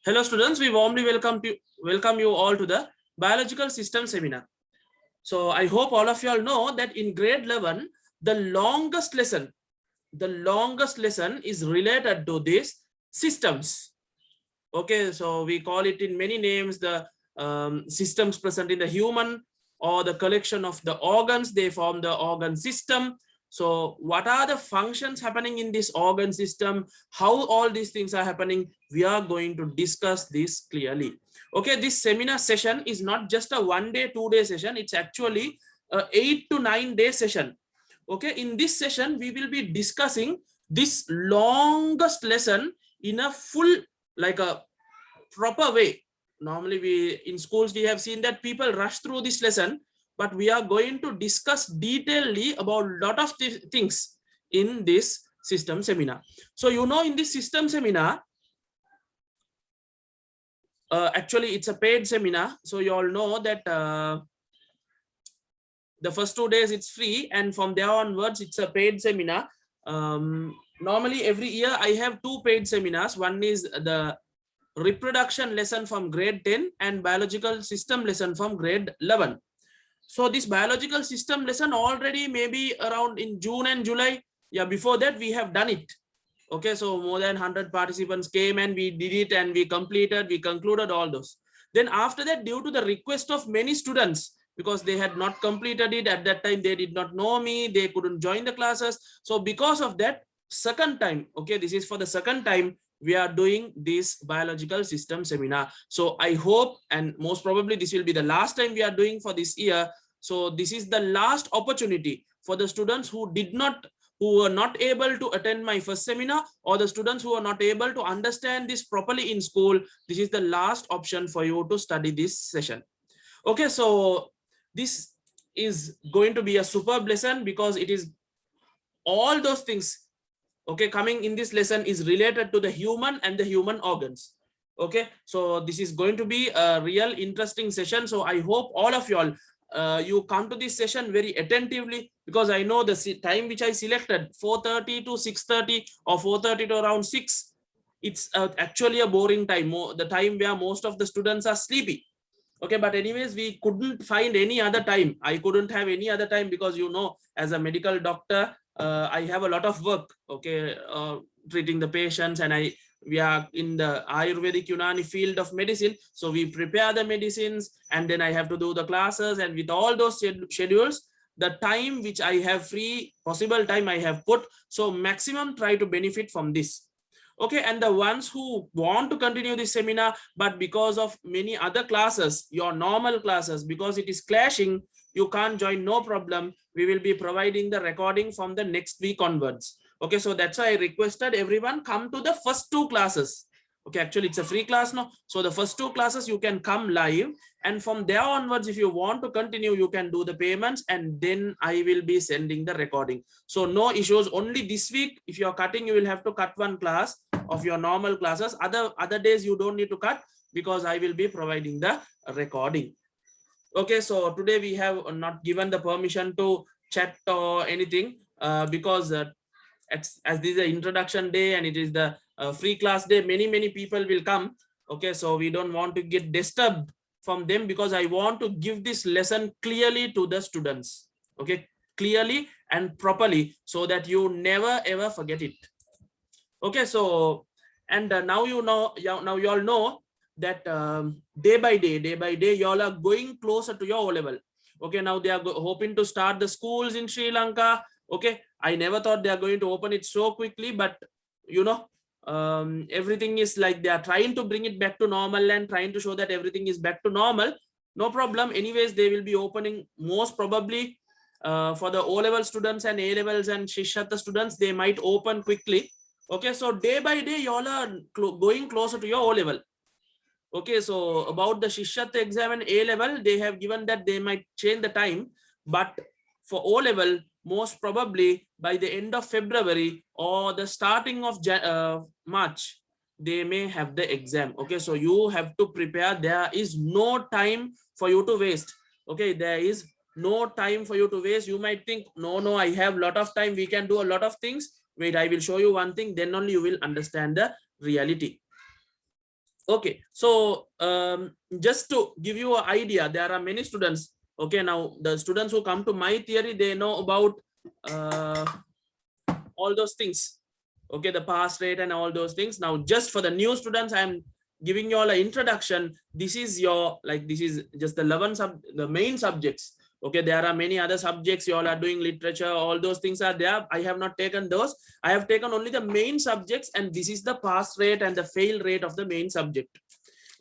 Hello students, we warmly welcome you all to the biological system seminar. So I hope all of you all know that in grade 11, the longest lesson is related to these systems. Okay, so we call it in many names, the systems present in the human or the collection of the organs, they form the organ system. So what are the functions happening in this organ system? How all these things are happening? We are going to discuss this clearly. Okay, this seminar session is not just a 1 day, 2 day session. It's actually a 8 to 9 day session. Okay, in this session, we will be discussing this longest lesson in a full, like a proper way. Normally we in schools we have seen that people rush through this lesson, but we are going to discuss detailedly about a lot of things in this system seminar. So in this system seminar, actually it's a paid seminar, so you all know that the first 2 days it's free, and from there onwards it's a paid seminar. Normally every year I have 2 paid seminars. One is the reproduction lesson from grade 10 and biological system lesson from grade 11. So this biological system lesson already maybe around in June and July, before that we have done it. Okay, so more than 100 participants came and we did it and we concluded all those. Then after that, due to the request of many students, because they had not completed it at that time, they did not know me, they couldn't join the classes. So because of that, second time, okay, this is for the second time we are doing this biological system seminar. So I hope, and most probably this will be the last time we are doing for this year. So this is the last opportunity for the students who were not able to attend my first seminar, or the students who are not able to understand this properly in school. This is the last option for you to study this session. Okay, so this is going to be a superb lesson because it is all those things, okay, coming in this lesson is related to the human and the human organs. Okay, so this is going to be a real interesting session. So I hope all of you all you come to this session very attentively, because I know the time which I selected, 4:30 to 6:30 or 4:30 to around 6, it's actually a boring time, the time where most of the students are sleepy. Okay, but anyways, we couldn't find any other time. I couldn't have any other time because as a medical doctor, I have a lot of work, okay, treating the patients, and we are in the Ayurvedic Unani field of medicine. So we prepare the medicines, and then I have to do the classes, and with all those schedules, the time which I have free, possible time I have put. So maximum try to benefit from this. Okay, and the ones who want to continue this seminar, but because of many other classes, your normal classes, because it is clashing, you can't join, no problem. We will be providing the recording from the next week onwards. Okay, so that's why I requested everyone come to the first 2 classes. Okay, actually it's a free class now. So the first 2 classes you can come live, and from there onwards, if you want to continue, you can do the payments, and then I will be sending the recording. So no issues. Only this week, if you are cutting, you will have to cut 1 class of your normal classes. Other days you don't need to cut, because I will be providing the recording. Okay, so today we have not given the permission to chat or anything, because as this is the introduction day and it is the free class day, many people will come. Okay, so we don't want to get disturbed from them, because I want to give this lesson clearly to the students. Okay, clearly and properly, so that you never ever forget it. Okay, so and now now you all know that day by day you all are going closer to your O level. Okay, now they are hoping to start the schools in Sri Lanka. Okay, I never thought they are going to open it so quickly, but everything is like they are trying to bring it back to normal and trying to show that everything is back to normal. No problem. Anyways, they will be opening most probably for the O-level students and A-levels and Shishatta students. They might open quickly. Okay, so day by day you all are going closer to your O-level. Okay, so about the Shishatta exam and A-level, they have given that they might change the time, but for O-level, most probably by the end of February or the starting of March, they may have the exam. Okay, so you have to prepare. There is no time for you to waste. Okay, there is no time for you to waste. You might think, no, I have a lot of time, we can do a lot of things. Wait, I will show you one thing, then only you will understand the reality. Okay, so just to give you an idea, there are many students. Okay, now the students who come to my theory, they know about uh, all those things. Okay, the pass rate and all those things. Now just for the new students, I'm giving you all an introduction. This is your, like, this is just the 11 the main subjects. Okay, there are many other subjects. You all are doing literature, all those things are there. I have not taken those. I have taken only the main subjects, and this is the pass rate and the fail rate of the main subject.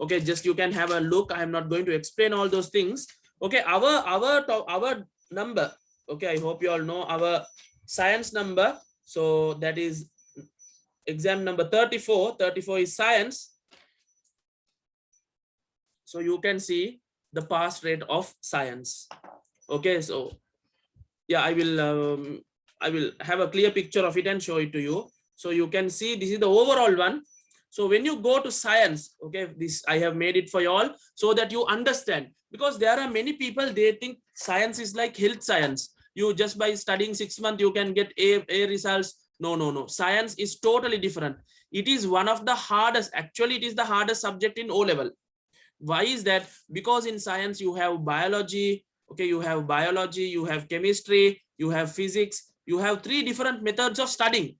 Okay, just you can have a look. I am not going to explain all those things. Okay, our number. Okay, I hope you all know our science number. So that is exam number 34. 34 is science. So you can see the pass rate of science. Okay, so yeah, I will have a clear picture of it and show it to you. So you can see this is the overall one. So when you go to science, okay, this I have made it for you all so that you understand, because there are many people, they think science is like health science. You just by studying 6 months, you can get A results. No, no, no. Science is totally different. It is one of the hardest, actually, it is the hardest subject in O level. Why is that? Because in science, you have biology, okay, you have biology, you have chemistry, you have physics, you have 3 different methods of studying.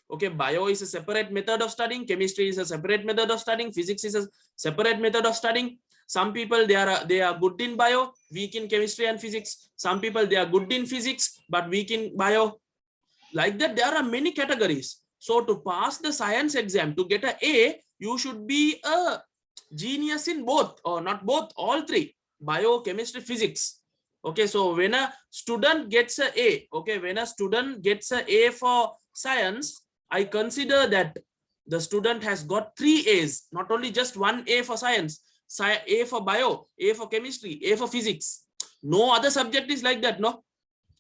Okay, bio is a separate method of studying, chemistry is a separate method of studying, physics is a separate method of studying. Some people they are good in bio, weak in chemistry and physics. Some people they are good in physics but weak in bio. Like that, there are many categories. So to pass the science exam, to get an A, you should be a genius in both, or not both, all 3: bio, chemistry, physics. Okay, so when a student gets an A, okay, when a student gets an A for science, I consider that the student has got 3 A's, not only just 1 A for science. A for bio, A for chemistry, A for physics. No other subject is like that, no.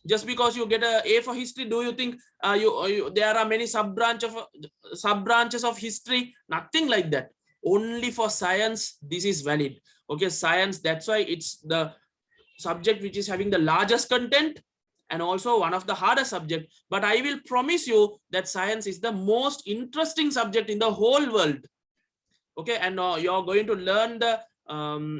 Just because you get a A for history, do you think there are many sub branches of history? Nothing like that. Only for science this is valid. Okay, science, that's why it's the subject which is having the largest content and also one of the hardest subject. But I will promise you that science is the most interesting subject in the whole world. Okay, and you're going to learn the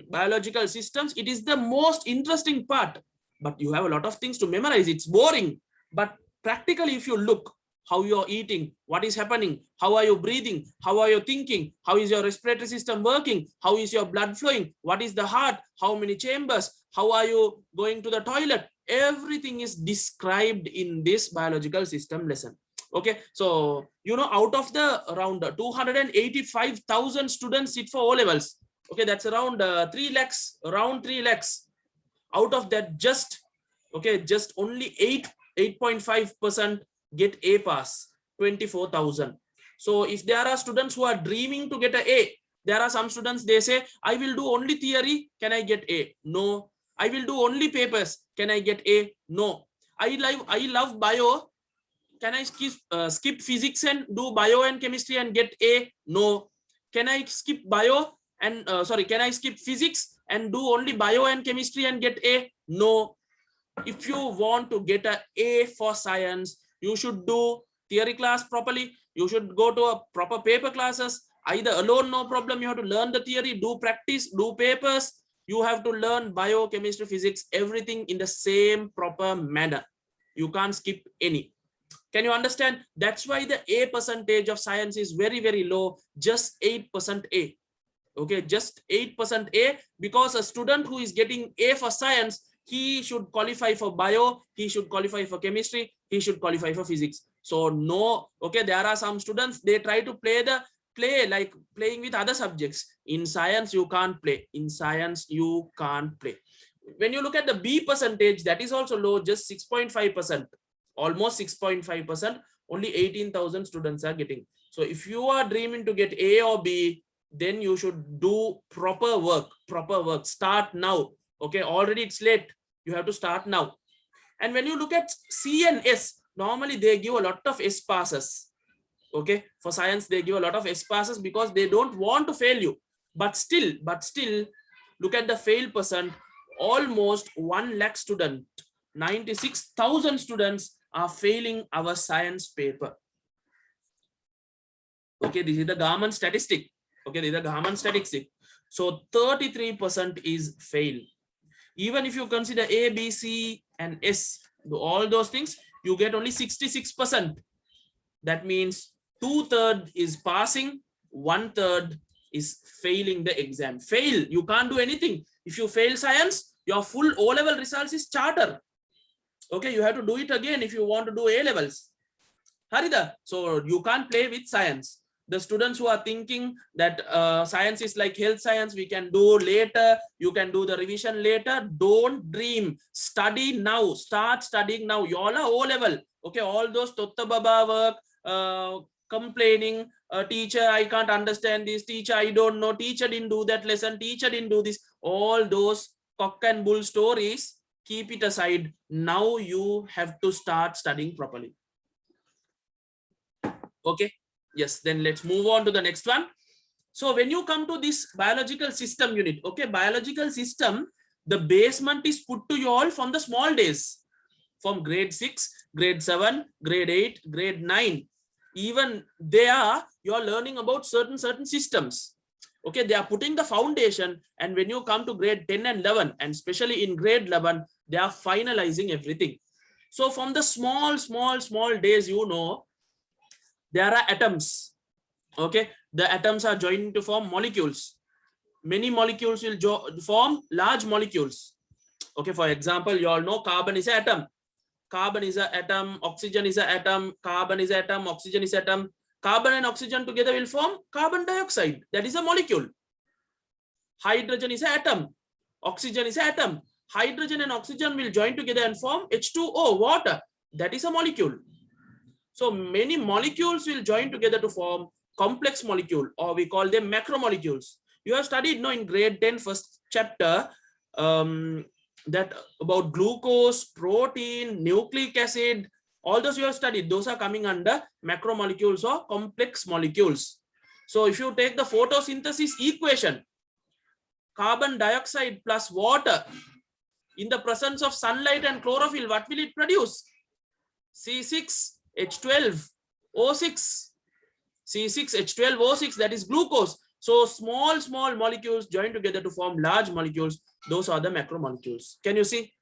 biological systems. It is the most interesting part, but you have a lot of things to memorize. It's boring, but practically if you look how you're eating, what is happening, how are you breathing, how are you thinking, how is your respiratory system working, how is your blood flowing, what is the heart, how many chambers, how are you going to the toilet, everything is described in this biological system lesson. Okay, so you know, out of the around 285,000 students sit for O levels. Okay, that's around 3 lakhs, around 3 lakhs. Out of that, just okay, just only 8.5% get A pass, 24,000. So if there are students who are dreaming to get an A, there are some students, they say, I will do only theory, can I get A? No. I will do only papers, can I get A? No. I love bio, can I skip physics and do bio and chemistry and get A? No. Can I skip bio and can I skip physics and do only bio and chemistry and get A? No. If you want to get an A for science, you should do theory class properly. You should go to a proper paper classes. Either alone, no problem. You have to learn the theory, do practice, do papers. You have to learn bio, chemistry, physics, everything in the same proper manner. You can't skip any. Can you understand? That's why the A percentage of science is very, very low, just 8% A. Okay, just 8% A, because a student who is getting A for science, he should qualify for bio, he should qualify for chemistry, he should qualify for physics. So no, okay, there are some students, they try to play like playing with other subjects. In science, you can't play. In science, you can't play. When you look at the B percentage, that is also low, just 6.5%. Almost 6.5%, only 18,000 students are getting. So if you are dreaming to get A or B, then you should do proper work. Start now. Okay, already it's late. You have to start now. And when you look at C and S, normally they give a lot of S passes. Okay, for science, they give a lot of S passes because they don't want to fail you. But still, look at the fail percent. Almost 1 lakh student, 96,000 students are failing our science paper. Okay, this is the government statistic. Okay, these are Raman statistics. So 33% is fail. Even if you consider A, B, C, and S, all those things, you get only 66%. That means 2/3 is passing, 1/3 is failing the exam. Fail, you can't do anything. If you fail science, your full O-level results is charter. Okay, you have to do it again if you want to do A-levels. Harida, so you can't play with science. The students who are thinking that science is like health science, we can do later, you can do the revision later, don't dream. Study now, start studying now. You all are O-level. Okay, all those Totta Baba work, complaining, teacher, I can't understand this, teacher, I don't know, teacher didn't do that lesson, teacher didn't do this. All those cock and bull stories, keep it aside. Now you have to start studying properly. Okay, yes, then let's move on to the next one. So when you come to this biological system unit, okay, biological system, the basement is put to you all from the small days, from grade 6, grade 7, grade 8, grade 9. Even there, you are learning about certain systems. Okay, they are putting the foundation, and when you come to grade 10 and 11, and especially in grade 11, they are finalizing everything. So from the small days, you know, there are atoms. Okay, the atoms are joining to form molecules. Many molecules will form large molecules. Okay, for example, you all know carbon is an atom. Carbon is an atom, oxygen is an atom, carbon is an atom, oxygen is an atom. Carbon and oxygen together will form carbon dioxide. That is a molecule. Hydrogen is an atom. Oxygen is an atom. Hydrogen and oxygen will join together and form H2O, water. That is a molecule. So many molecules will join together to form complex molecule, or we call them macromolecules. You have studied in grade 10 first chapter that about glucose, protein, nucleic acid, all those you have studied. Those are coming under macromolecules or complex molecules. So if you take the photosynthesis equation, carbon dioxide plus water in the presence of sunlight and chlorophyll, what will it produce? C6H12O6. C6H12O6, that is glucose. So small molecules join together to form large molecules. Those are the macromolecules. Can you see?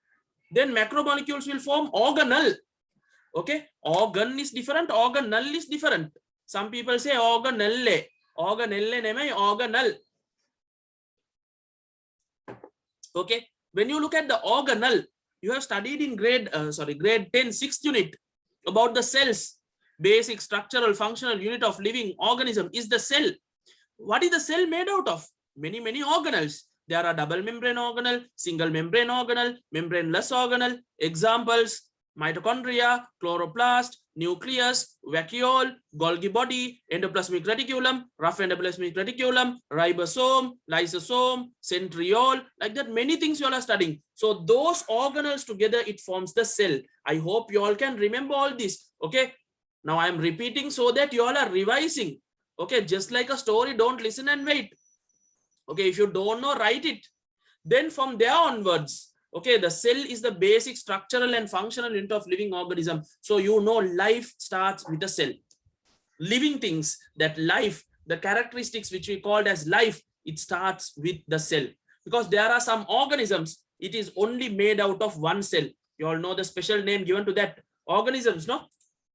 Then macromolecules will form organelle. Okay, organ is different, organelle is different. Some people say organelle. Organelle name organelle. Okay, when you look at the organelle, you have studied in grade 10 6th unit about the cells. Basic structural functional unit of living organism is the cell. What is the cell made out of? Many organelles. There are double membrane organelle, single membrane organelle, membraneless organelle. Examples: mitochondria, chloroplast, nucleus, vacuole, Golgi body, endoplasmic reticulum, rough endoplasmic reticulum, ribosome, lysosome, centriole, like that. Many things you all are studying. So those organelles together, it forms the cell. I hope you all can remember all this. Okay, now I am repeating so that you all are revising. Okay, just like a story, don't listen and wait. Okay, if you don't know, write it. Then from there onwards, okay, the cell is the basic structural and functional unit of living organism. So you know life starts with the cell. Living things, that life, the characteristics which we called as life, it starts with the cell. Because there are some organisms, it is only made out of one cell. You all know the special name given to that organisms, no?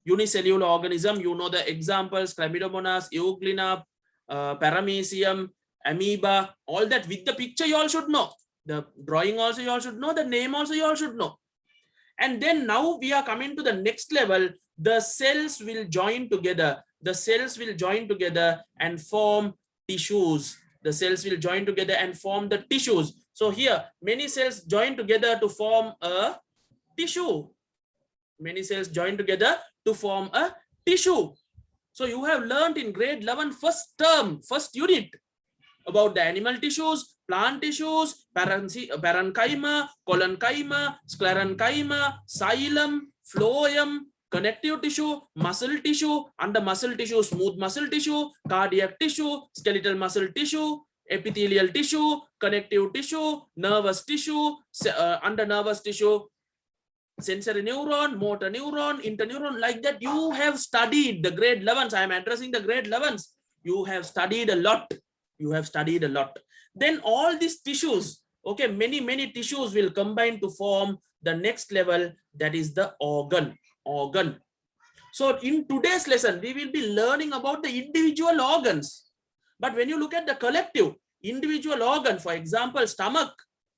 Unicellular organism, you know the examples: Chlamydomonas, Euglena, Paramecium, amoeba, all that. With the picture you all should know. The drawing also you all should know. The name also you all should know. And then now we are coming to the next level. The cells will join together. The cells will join together and form tissues. The cells will join together and form the tissues. So here, many cells join together to form a tissue. Many cells join together to form a tissue. So you have learned in grade 11 first term, first unit, about the animal tissues, plant tissues, parenchyma, collenchyma, sclerenchyma, xylem, phloem, connective tissue, muscle tissue, under muscle tissue, smooth muscle tissue, cardiac tissue, skeletal muscle tissue, epithelial tissue, connective tissue, nervous tissue, under nervous tissue, sensory neuron, motor neuron, interneuron, like that. You have studied the grade 11s. I am addressing the grade 11s. You have studied a lot. You have studied a lot. Then all these tissues, okay, many tissues will combine to form the next level, that is the organ. So in today's lesson, we will be learning about the individual organs. But when you look at the collective, individual organ, for example, stomach,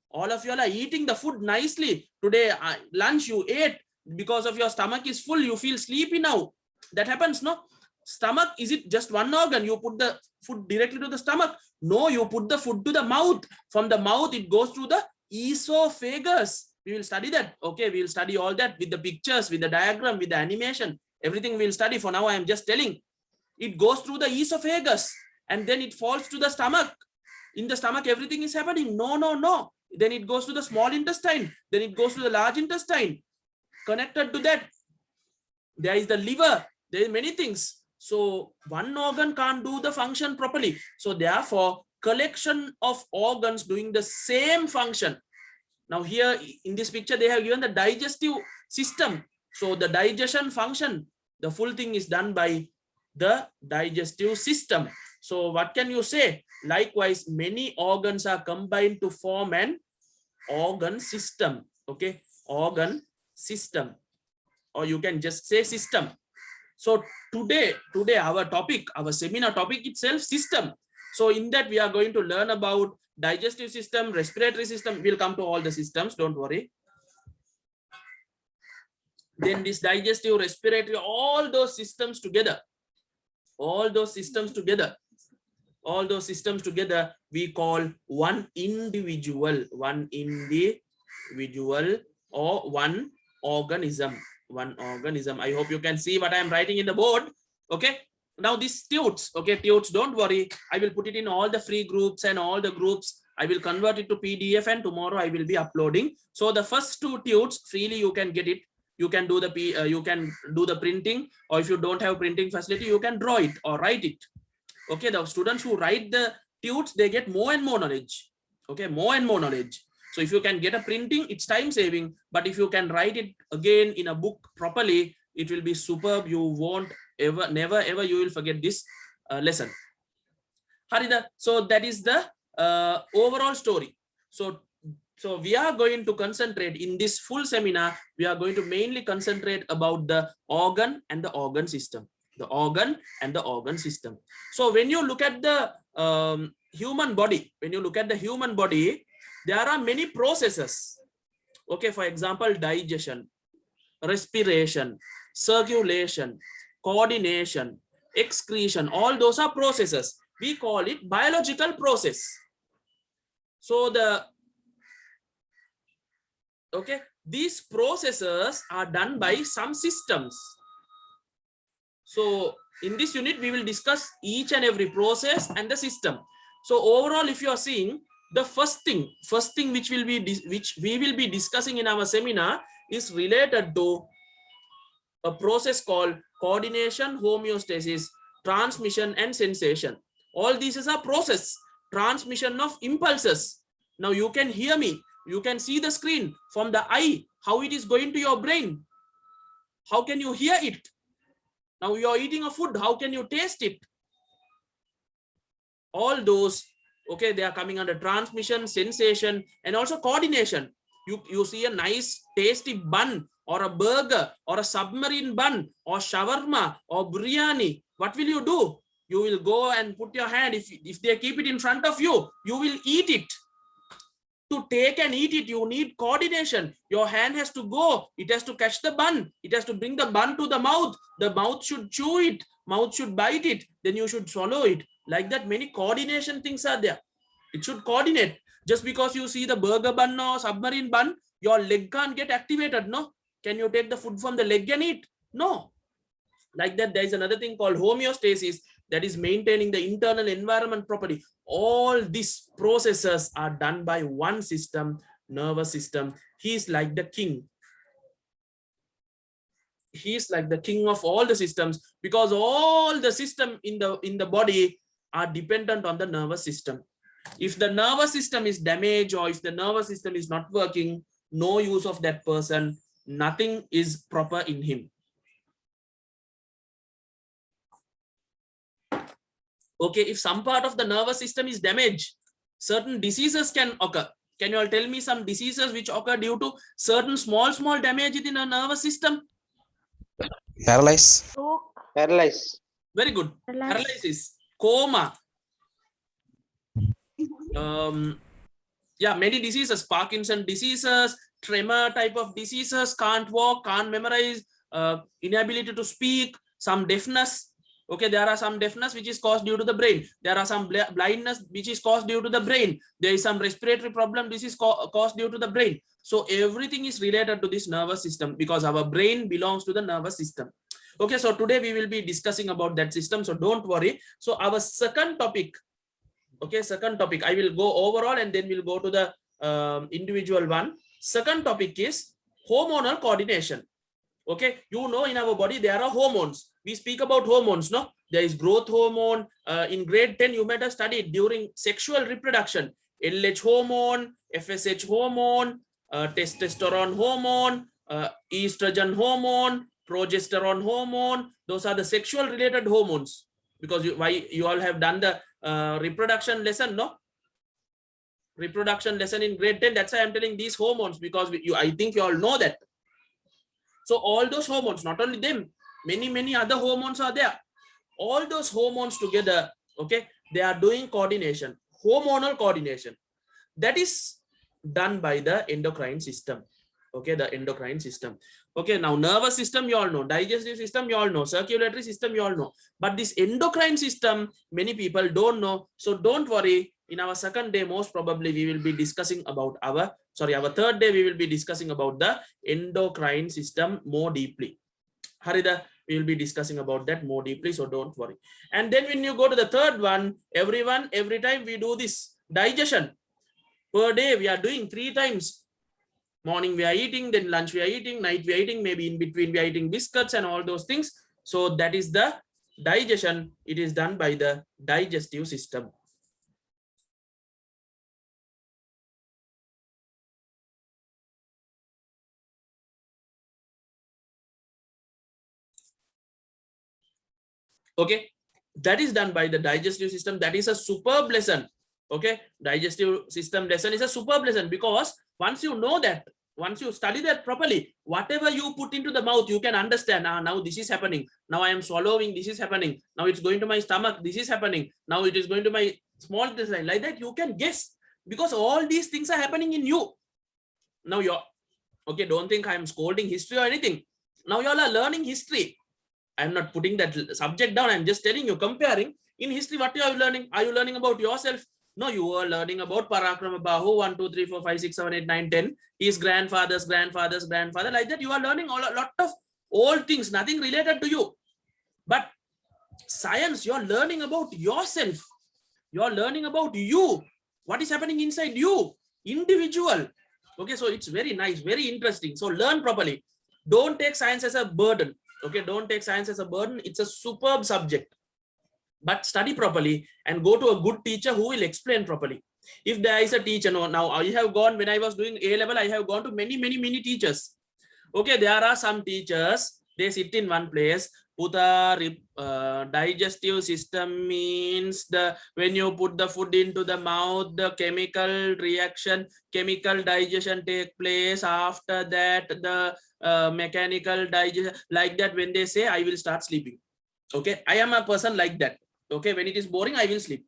all of you are eating the food nicely. Today, lunch you ate, because of your stomach is full, you feel sleepy now. That happens, no? Stomach, is it just one organ? You put the food directly to the stomach? No, you put the food to the mouth. From the mouth, it goes through the esophagus. We will study that. Okay, we will study all that with the pictures, with the diagram, with the animation. Everything we'll study. For now, I am just telling. It goes through the esophagus and then it falls to the stomach. In the stomach, everything is happening. No. Then it goes to the small intestine. Then it goes to the large intestine. Connected to that, there is the liver. There are many things. So one organ can't do the function properly. So therefore, collection of organs doing the same function. Now here in this picture, they have given the digestive system. So the digestion function, the full thing is done by the digestive system. So what can you say? Likewise, many organs are combined to form an organ system. Okay, organ system, or you can just say system. So today our topic, our seminar topic itself, system. So in that we are going to learn about digestive system, respiratory system. We'll come to all the systems, don't worry. Then this digestive, respiratory, all those systems together, we call one individual or one organism. I hope you can see what I am writing in the board. Okay, now these tutes, okay, tutes, don't worry, I will put it in all the free groups and all the groups. I will convert it to PDF and tomorrow I will be uploading. So the first two tutes freely you can get it. You can do the printing, or if you don't have printing facility, you can draw it or write it. Okay, the students who write the tutes, they get more and more knowledge. Okay, more and more knowledge. So if you can get a printing, it's time saving. But if you can write it again in a book properly, it will be superb. You won't ever, never ever you will forget this lesson. Harida, so that is the overall story. So we are going to concentrate in this full seminar. We are going to mainly concentrate about the organ and the organ system. The organ and the organ system. So when you look at the human body, there are many processes. Okay, for example, digestion, respiration, circulation, coordination, excretion, all those are processes. We call it biological process. So these processes are done by some systems. So in this unit, we will discuss each and every process and the system. So overall, if you are seeing, the first thing which we will be discussing in our seminar is related to a process called coordination, homeostasis, transmission, and sensation. All these is a process, transmission of impulses. Now you can hear me. You can see the screen from the eye, how it is going to your brain. How can you hear it? Now you are eating a food. How can you taste it? All those, okay, they are coming under transmission, sensation, and also coordination. You see a nice tasty bun or a burger or a submarine bun or shawarma or biryani. What will you do? You will go and put your hand. If they keep it in front of you, you will eat it. To take and eat it, you need coordination. Your hand has to go. It has to catch the bun. It has to bring the bun to the mouth. The mouth should chew it. Mouth should bite it. Then you should swallow it. Like that, many coordination things are there. It should coordinate. Just because you see the burger bun or submarine bun, your leg can't get activated, no? Can you take the food from the leg and eat? No. Like that, there is another thing called homeostasis, that is maintaining the internal environment properly. All these processes are done by one system, nervous system. He is like the king. He is like the king of all the systems, because all the system in the body are dependent on the nervous system. If the nervous system is damaged, or if the nervous system is not working, no use of that person. Nothing is proper in him. Okay, if some part of the nervous system is damaged, certain diseases can occur. Can you all tell me some diseases which occur due to certain small damage in a nervous system? Paralyze. Paralyze. Very good. Paralysis, coma. Yeah, many diseases, Parkinson diseases, tremor type of diseases, can't walk, can't memorize, inability to speak, some deafness. Okay, there are some deafness which is caused due to the brain. There are some blindness which is caused due to the brain. There is some respiratory problem. This is caused due to the brain. So everything is related to this nervous system because our brain belongs to the nervous system. Okay, so today we will be discussing about that system. So don't worry. So our second topic. Okay, second topic, I will go overall and then we'll go to the individual one. Second topic is hormonal coordination. Okay, you know, in our body there are hormones. We speak about hormones, no? There is growth hormone. In grade 10 you might have studied during sexual reproduction, LH hormone, FSH hormone, testosterone hormone, estrogen hormone, progesterone hormone. Those are the sexual related hormones. Because you all have done the reproduction lesson, no? Reproduction lesson in grade 10. That's why I'm telling these hormones, because I think you all know that. So all those hormones, not only them, many other hormones are there. All those hormones together, okay, they are doing coordination, hormonal coordination. That is done by the endocrine system. Okay, the endocrine system. Okay, now nervous system you all know, digestive system you all know, circulatory system you all know, but this endocrine system many people don't know. So don't worry, in our second day most probably we will be discussing about our third day we will be discussing about the endocrine system more deeply. Harida, we will be discussing about that more deeply, so don't worry. And then when you go to the third one, every time we do this digestion per day, we are doing 3 times. Morning we are eating, then lunch we are eating, night we are eating, maybe in between we are eating biscuits and all those things. So that is the digestion. It is done by the digestive system. Okay, that is done by the digestive system. That is a superb lesson. Okay, digestive system lesson is a superb lesson, because once you know that, once you study that properly, whatever you put into the mouth, you can understand. Now this is happening. Now I am swallowing. This is happening. Now it's going to my stomach. This is happening. Now it is going to my small intestine. Like that, you can guess, because all these things are happening in you. Now you're okay. Don't think I am scolding history or anything. Now you all are learning history. I am not putting that subject down. I'm just telling you, comparing. In history, what are you learning? Are you learning about yourself? No, you are learning about Parakrama Bahu, 1, 2, 3, 4, 5, 6, 7, 8, 9, 10. His grandfather. Like that, you are learning a lot of old things, nothing related to you. But science, you are learning about yourself. You are learning about you. What is happening inside you? Individual. Okay, so it's very nice, very interesting. So learn properly. Don't take science as a burden. Okay, don't take science as a burden. It's a superb subject. But study properly and go to a good teacher who will explain properly. If there is a teacher, now I have gone, when I was doing A level, I have gone to many teachers. Okay, there are some teachers, they sit in one place. Digestive system means when you put the food into the mouth, the chemical reaction, chemical digestion take place. After that, the mechanical digestion. Like that, when they say, I will start sleeping. Okay, I am a person like that. Okay, when it is boring, I will sleep.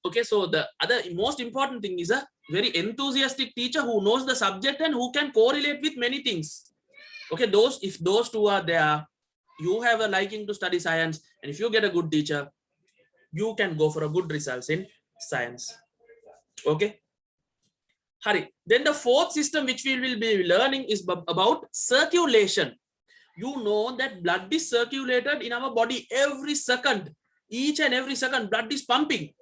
Okay, so the other most important thing is a very enthusiastic teacher who knows the subject and who can correlate with many things. Okay, if those two are there, you have a liking to study science, and if you get a good teacher, you can go for a good results in science. Okay, Hari. Then the fourth system which we will be learning is about circulation. You know that blood is circulated in our body every second. Each and every second, blood is pumping.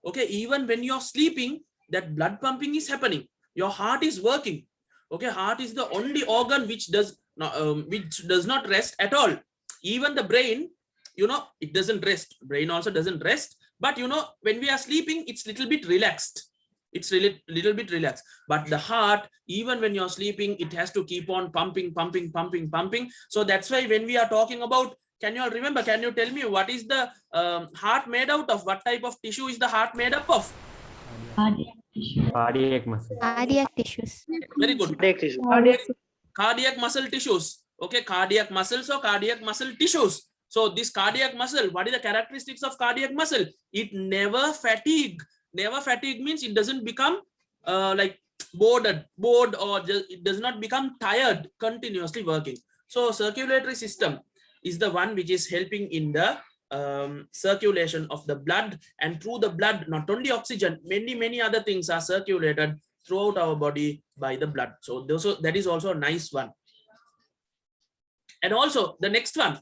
Okay, even when you're sleeping, that blood pumping is happening. Your heart is working. Okay, heart is the only organ which does not rest at all. Even the brain, you know, it doesn't rest. Brain also doesn't rest. But you know, when we are sleeping, it's little bit relaxed. It's really little bit relaxed. But the heart, even when you're sleeping, it has to keep on pumping. So that's why when we are talking about Can you all remember? Can you tell me what is the heart made out of? What type of tissue is the heart made up of? Cardiac muscle. Cardiac tissues. Very good. Cardiac tissue. Cardiac muscle tissues. Okay, cardiac muscles or cardiac muscle tissues. So this cardiac muscle, what is the characteristics of cardiac muscle? It never fatigue. Never fatigue means it doesn't become like bored, or it does not become tired continuously working. So circulatory system is the one which is helping in the circulation of the blood, and through the blood, not only oxygen, many other things are circulated throughout our body by the blood. So that is also a nice one. And also the next one.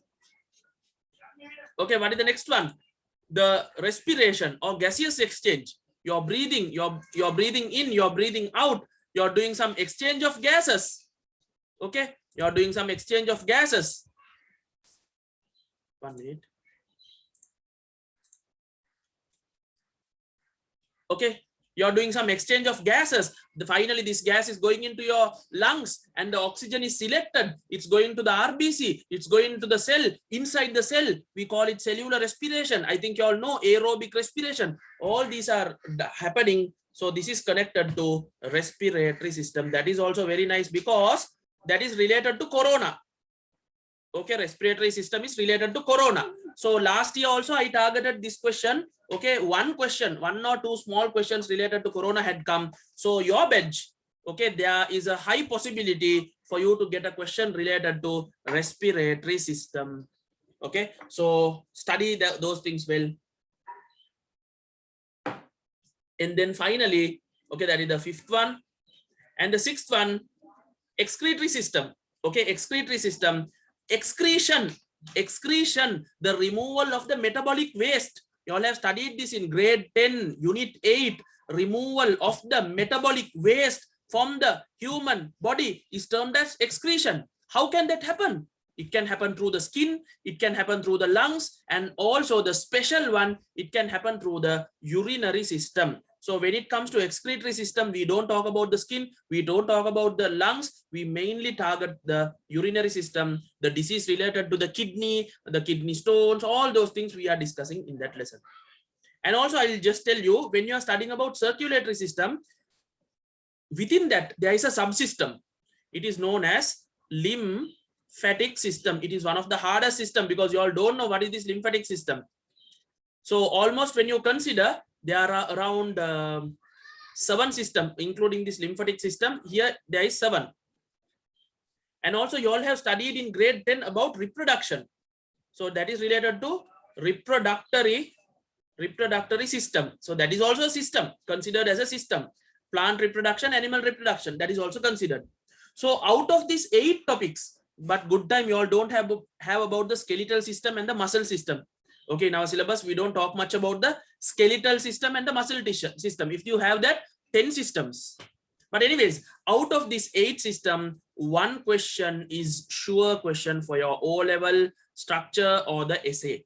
Okay, what is the next one? The respiration or gaseous exchange. You're breathing, you're breathing in, you're breathing out, you're doing some exchange of gases. Okay, you're doing some exchange of gases. 1 minute. Okay, you're doing some exchange of gases. Finally, this gas is going into your lungs and the oxygen is selected. It's going to the RBC. It's going to the cell. Inside the cell, we call it cellular respiration. I think you all know aerobic respiration. All these are happening. So this is connected to respiratory system. That is also very nice because that is related to corona. Okay, respiratory system is related to corona. So last year also I targeted this question. Okay, one or two small questions related to corona had come. So your bench, okay, there is a high possibility for you to get a question related to respiratory system. Okay, so study those things well. And then finally, okay, that is the fifth one. And the sixth one, excretory system. Okay, excretory system. Excretion, the removal of the metabolic waste. You all have studied this in grade 10, unit 8. Removal of the metabolic waste from the human body is termed as excretion. How can that happen? It can happen through the skin, it can happen through the lungs, and also the special one, it can happen through the urinary system. So when it comes to excretory system, we don't talk about the skin, we don't talk about the lungs, we mainly target the urinary system, the disease related to the kidney stones, all those things we are discussing in that lesson. And also I will just tell you, when you are studying about circulatory system, within that there is a subsystem. It is known as lymphatic system. It is one of the hardest system because you all don't know what is this lymphatic system. So almost when you consider, there are around 7 systems, including this lymphatic system. Here there is 7. And also you all have studied in grade 10 about reproduction. So that is related to reproductory system. So that is also a system, considered as a system. Plant reproduction, animal reproduction, that is also considered. So out of these 8 topics, but good time you all don't have about the skeletal system and the muscle system. Okay, in our syllabus, we don't talk much about the skeletal system and the muscle tissue system. If you have that, 10 systems. But anyways, out of this 8 system, 1 question is sure question for your O-level structure or the essay.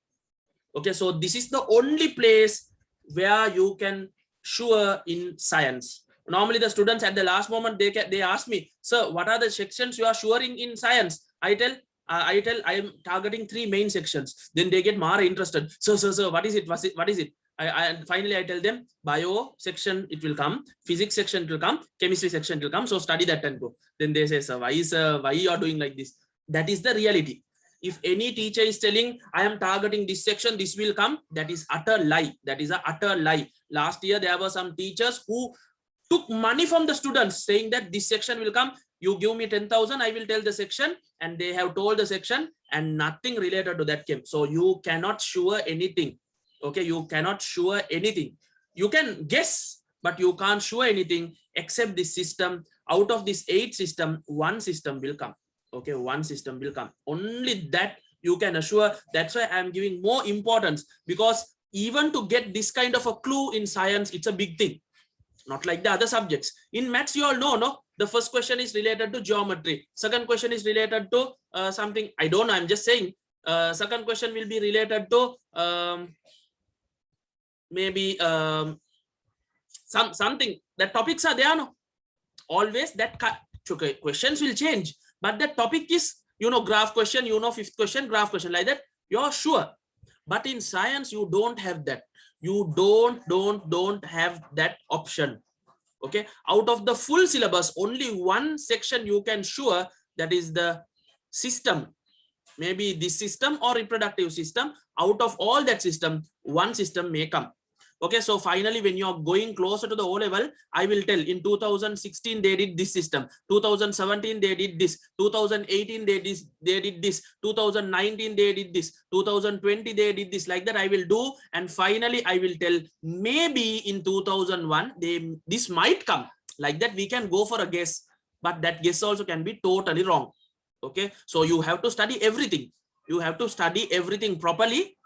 Okay, so this is the only place where you can sure in science. Normally the students at the last moment, they ask me, sir, what are the sections you are suring in science? I tell I am targeting 3 main sections. Then they get more interested. So what is it? What is it? Finally I tell them bio section it will come, physics section it will come, chemistry section it will come. So study that and go. Then they say, sir, why you are doing like this? That is the reality. If any teacher is telling I am targeting this section, this will come, that is utter lie. That is a utter lie. Last year there were some teachers who took money from the students saying that this section will come. You give me 10,000, I will tell the section, and they have told the section and nothing related to that came. So you cannot sure anything. Okay, you cannot sure anything. You can guess, but you can't sure anything except this system. Out of this 8 system, 1 system will come. Okay, 1 system will come. Only that you can assure. That's why I'm giving more importance, because even to get this kind of a clue in science, it's a big thing. Not like the other subjects. In maths, you all know, no? The first question is related to geometry. Second question is related to something. I don't know. I'm just saying. Second question will be related to maybe something. The topics are there, no? Always that questions will change. But the topic is, you know, graph question, you know, 5th question, graph question, like that. You're sure. But in science, you don't have that. You don't have that option. Okay, out of the full syllabus, only one section you can sure, that is the system. Maybe this system or reproductive system. Out of all that system, one system may come. Okay, so finally, when you're going closer to the O level, I will tell in 2016 they did this system, 2017 they did this, 2018 they did this, 2019 they did this, 2020 they did this, like that I will do. And finally I will tell maybe in 2001 this might come. Like that we can go for a guess, but that guess also can be totally wrong. Okay, so you have to study everything. You have to study everything properly.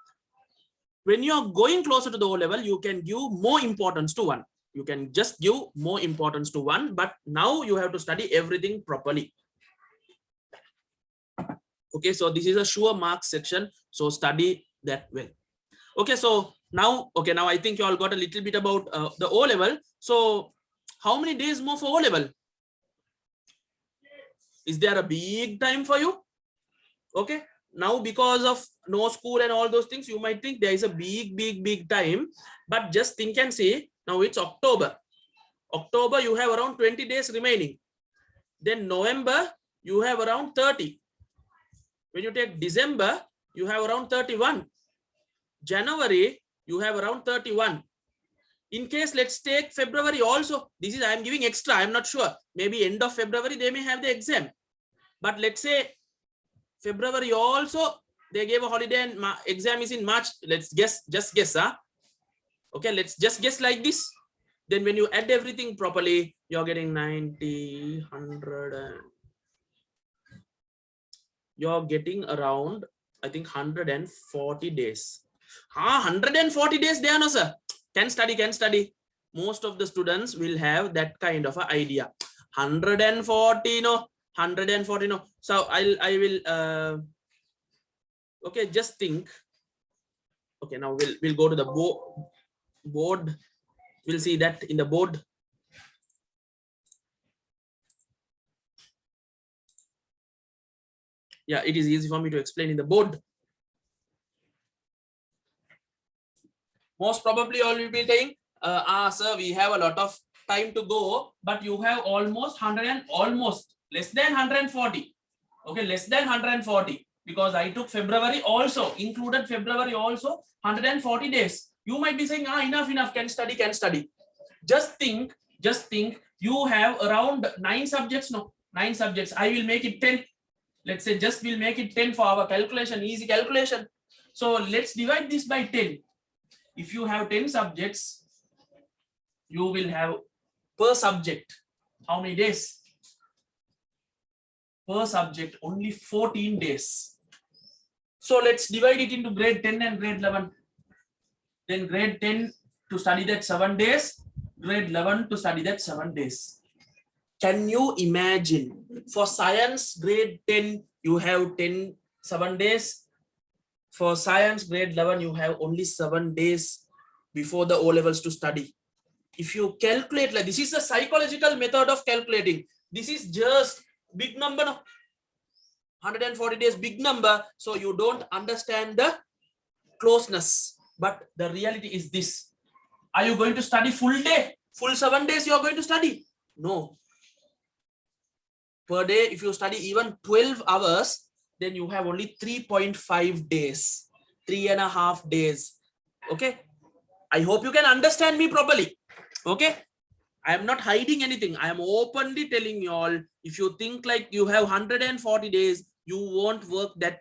When you are going closer to the O level, you can give more importance to one. You can just give more importance to one, but now you have to study everything properly. Okay, so this is a sure mark section, so study that well. Okay, so now, now I think you all got a little bit about the O level. So how many days more for O level? Is there a big time for you? Okay, now because of no school and all those things, you might think there is a big time, but just think and say, now it's October. October, you have around 20 days remaining. Then November, you have around 30. When you take December, you have around 31. January, you have around 31. In case, let's take February also. This is, I am giving extra. I'm not sure. Maybe end of February, they may have the exam. But let's say February also, they gave a holiday and exam is in March. Let's guess, just guess. Okay, let's just guess like this. Then when you add everything properly, you're getting 90, 100. And you're getting around, I think, 140 days. 140 days there, no, sir. Can study. Most of the students will have that kind of an idea. 140, no. 140, no. So I will okay, just think. Okay, now we'll go to the board. We'll see that in the board. Yeah, it is easy for me to explain in the board. Most probably all will be saying, sir, we have a lot of time to go, but you have almost 100 and almost less than 140. Okay, less than 140, because I took February also, included February also, 140 days. You might be saying, enough, can study. Just think, you have around 9 subjects, no, 9 subjects. I will make it 10. Let's say just we'll make it 10 for our calculation, easy calculation. So let's divide this by 10. If you have 10 subjects, you will have per subject, how many days? Per subject, only 14 days. So let's divide it into grade 10 and grade 11. Then grade 10 to study that 7 days, grade 11 to study that 7 days. Can you imagine? For science grade 10, you have 7 days. For science grade 11, you have only 7 days before the O levels to study. If you calculate, like this is a psychological method of calculating. This is just big number, no? 140 days, big number. So you don't understand the closeness. But the reality is this. Are you going to study full day? Full 7 days you are going to study? No. Per day, if you study even 12 hours, then you have only 3.5 days, 3.5 days. Okay. I hope you can understand me properly. Okay. I am not hiding anything. I am openly telling you all, if you think like you have 140 days, you won't work that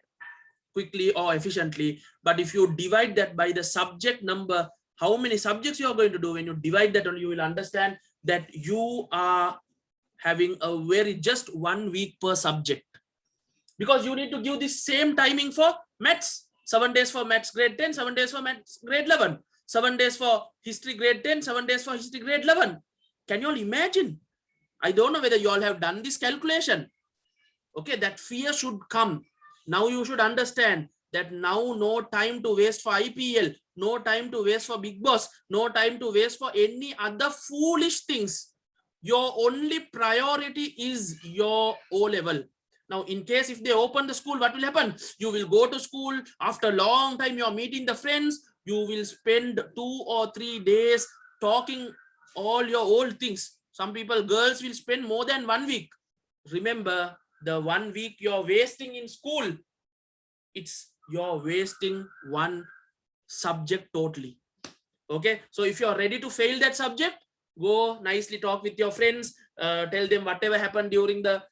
quickly or efficiently. But if you divide that by the subject number, how many subjects you are going to do, when you divide that, you will understand that you are having a very just 1 week per subject, because you need to give the same timing for maths. 7 days for maths grade 10, 7 days for maths grade 11, 7 days for history grade 10, 7 days for history grade 11. Can you all imagine? I don't know whether you all have done this calculation. Okay, that fear should come. Now you should understand that now no time to waste for IPL, no time to waste for Big Boss, no time to waste for any other foolish things. Your only priority is your O level. Now, in case if they open the school, what will happen? You will go to school. After a long time, you are meeting the friends. You will spend 2 or 3 days talking all your old things. Some people, girls, will spend more than 1 week. Remember, the 1 week you're wasting in school, it's you're wasting one subject totally. Okay, so if you're ready to fail that subject, go nicely talk with your friends, tell them whatever happened during the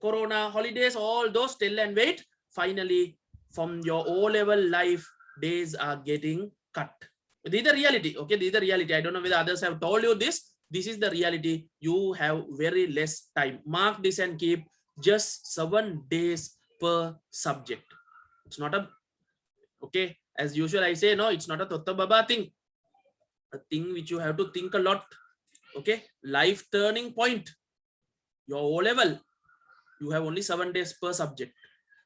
corona holidays, all those, tell and wait. Finally, from your O-level life, days are getting cut. This is the reality. Okay, this is the reality. I don't know whether others have told you this. This is the reality. You have very less time. Mark this and keep just 7 days per subject. It's not a, okay, as usual I say, no, it's not a Totta Baba thing. A thing which you have to think a lot. Okay, life turning point. Your O level, you have only 7 days per subject.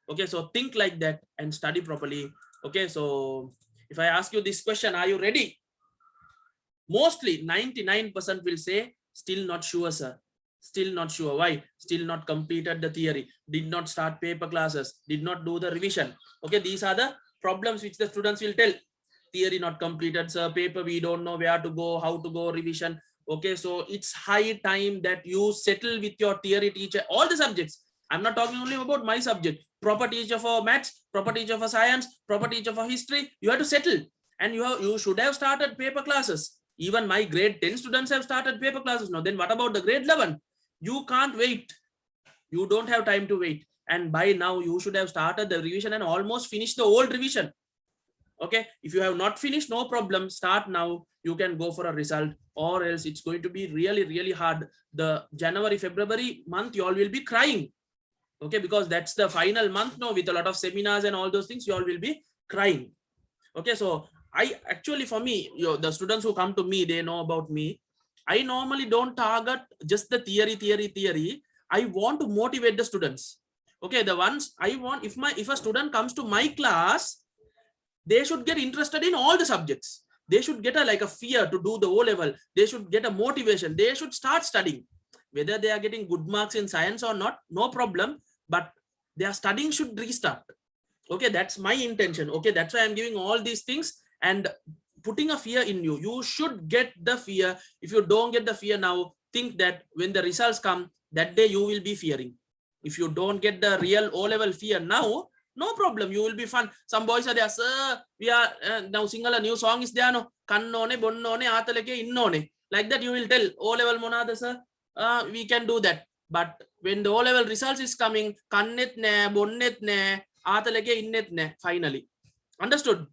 Okay, so think like that and study properly. Okay, so if I ask you this question, are you ready? Mostly 99% will say, still not sure, sir. Still not sure. Why? Still not completed the theory, did not start paper classes, did not do the revision. Okay, these are the problems which the students will tell. Theory not completed, sir. Paper, we don't know where to go, how to go, revision. Okay, so it's high time that you settle with your theory teacher, all the subjects. I'm not talking only about my subject. Proper teacher for maths, proper teacher for science, proper teacher for history. You have to settle, and you should have started paper classes. Even my grade 10 students have started paper classes now. Then what about the grade 11? You can't wait. You don't have time to wait. And by now you should have started the revision and almost finished the old revision. Okay, if you have not finished, no problem, start now. You can go for a result, or else it's going to be really, really hard. The January, February month, you all will be crying. Okay, because that's the final month now, with a lot of seminars and all those things, you all will be crying. Okay, so I actually, for me, the students who come to me, they know about me. I normally don't target just the theory. I want to motivate the students. Okay, the ones I want, if a student comes to my class, they should get interested in all the subjects. They should get a fear to do the O level. They should get a motivation. They should start studying. Whether they are getting good marks in science or not, no problem. But their studying should restart. Okay, that's my intention. Okay, that's why I'm giving all these things and putting a fear in you. You should get the fear. If you don't get the fear now, think that when the results come, that day you will be fearing. If you don't get the real O-level fear now, no problem, you will be fun. Some boys are there, sir, we are now single, a new song is there, no, kannone, bonnone, ataleke, innone. Like that you will tell, O-level monada, sir, we can do that. But when the O-level results is coming, kannet ne, bonnet ne, ataleke, innet ne, finally. Understood?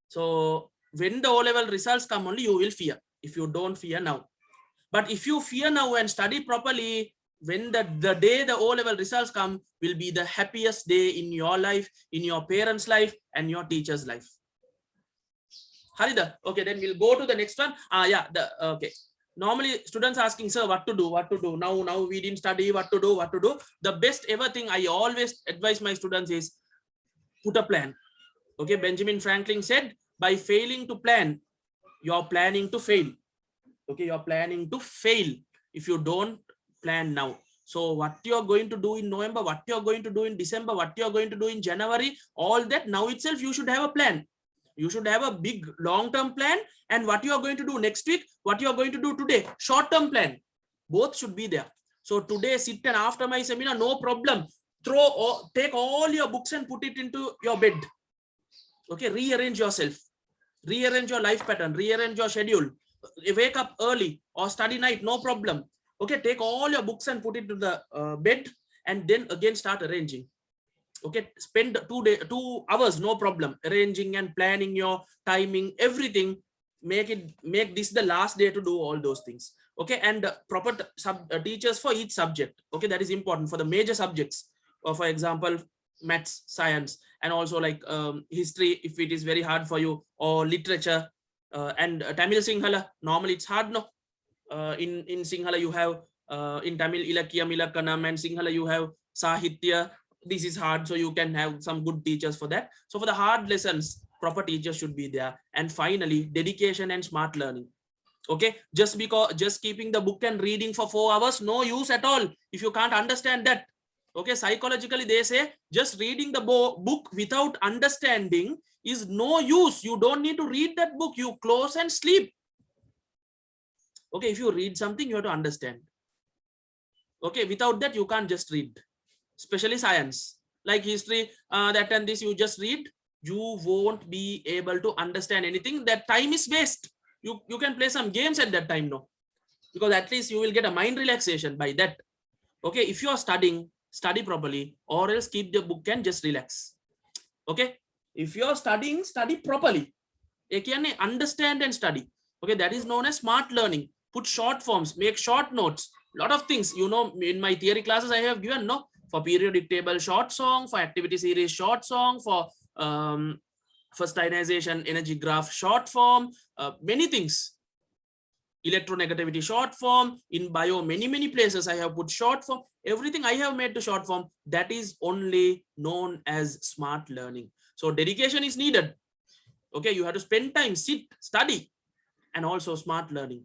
So when the O-level results come only, you will fear. If you don't fear now. But if you fear now and study properly, when the day the O-level results come, will be the happiest day in your life, in your parents' life, and your teacher's life. Harida, okay, then we'll go to the next one. Okay. Normally students asking, sir, what to do? Now we didn't study, what to do. The best ever thing I always advise my students is put a plan. Okay, Benjamin Franklin said, by failing to plan, you're planning to fail. Okay, you're planning to fail if you don't plan now. So what you're going to do in November, what you're going to do in December, what you're going to do in January, all that now itself you should have a plan. You should have a big long-term plan, and what you are going to do next week, what you are going to do today, short-term plan. Both should be there. So today, sit and after my seminar, no problem. Take all your books and put it into your bed. Okay, rearrange yourself. Rearrange your life pattern, rearrange your schedule. Wake up early or study night, no problem. Okay, take all your books and put it to the bed, and then again start arranging. Okay, spend 2 hours, no problem, arranging and planning your timing, everything. Make this the last day to do all those things. Okay, and proper teachers for each subject. Okay, that is important for the major subjects, or for example, maths, science, and also like history if it is very hard for you, or literature, and Tamil Sinhala. Normally it's hard, no. In Sinhala you have in Tamil Ilakkiyam, Ilakkanam, and Sinhala you have Sahitya. This is hard, so you can have some good teachers for that. So for the hard lessons, proper teachers should be there. And finally, dedication and smart learning. Okay, just keeping the book and reading for 4 hours, no use at all if you can't understand that. Okay, psychologically they say just reading the book without understanding is no use. You don't need to read that book, you close and sleep. Okay, if you read something, you have to understand. Okay, without that you can't just read, especially science like history, that and this, you just read, you won't be able to understand anything. That time is waste. You can play some games at that time, no, because at least you will get a mind relaxation by that. Okay, if you are studying, study properly, or else keep the book and just relax. Okay, if you are studying, study properly. Understand and study. Okay, that is known as smart learning. Put short forms, make short notes, lot of things. You know, in my theory classes I have given, no, for periodic table short song, for activity series short song, for first ionization energy graph short form, many things. Electronegativity short form, in bio many places I have put short form. Everything I have made to short form. That is only known as smart learning. So dedication is needed. Okay, you have to spend time, sit, study, and also smart learning.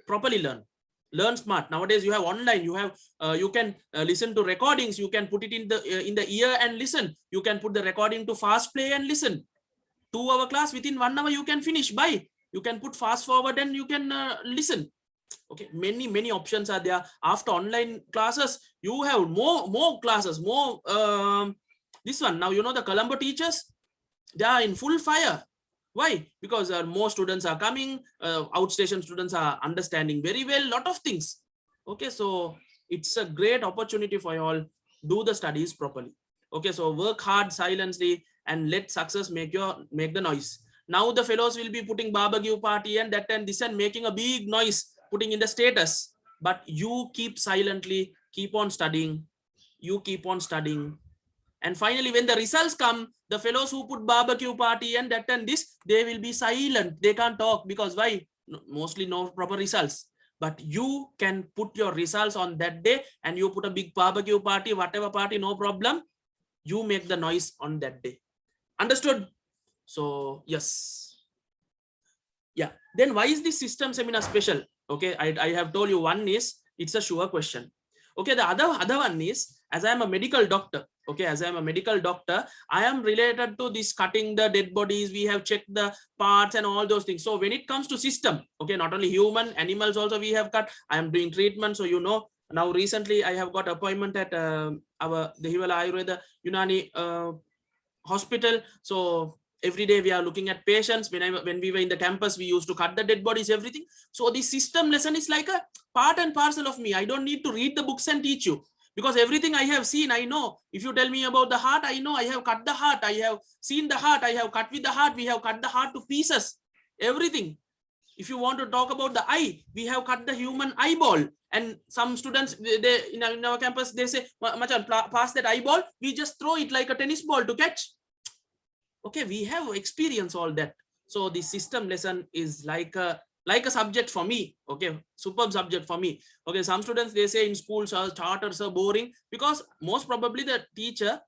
Properly learn smart. Nowadays you have online, you have you can listen to recordings, you can put it in the ear and listen. You can put the recording to fast play and listen. 2-hour class within 1 hour you can finish. By you can put fast forward and you can listen. Okay, many options are there. After online classes you have more classes, more this one. Now you know the Colombo teachers, they are in full fire. Why? Because more students are coming, outstation students are understanding very well, lot of things. Okay, so it's a great opportunity for you all. Do the studies properly. Okay, so work hard silently and let success make the noise. Now the fellows will be putting barbecue party and that and this and making a big noise, putting in the status. But you keep silently, keep on studying. You keep on studying. And finally, when the results come, the fellows who put barbecue party and that and this, they will be silent. They can't talk because why? Mostly no proper results. But you can put your results on that day and you put a big barbecue party, whatever party, no problem. You make the noise on that day. Understood? So yes. Yeah. Then why is this system seminar special? Okay, I have told you, one is it's a sure question. Okay, the other one is, as I am a medical doctor, okay, as I am a medical doctor, I am related to this cutting the dead bodies. We have checked the parts and all those things. So when it comes to system, okay, not only human, animals also we have cut. I am doing treatment. So you know, now recently I have got appointment at the Hivala Ayurveda Unani hospital. So every day we are looking at patients. When we were in the campus, we used to cut the dead bodies, everything. So the system lesson is like a part and parcel of me. I don't need to read the books and teach you, because everything I have seen, I know. If you tell me about the heart, I know. I have cut the heart, I have seen the heart, I have cut with the heart, we have cut the heart to pieces, everything. If you want to talk about the eye, we have cut the human eyeball. And some students, they in our campus, they say, Machan, pass that eyeball, we just throw it like a tennis ball to catch. Okay, we have experience all that. So the system lesson is like a subject for me. Okay, superb subject for me. Okay, some students, they say in schools charters are boring, because most probably the teacher,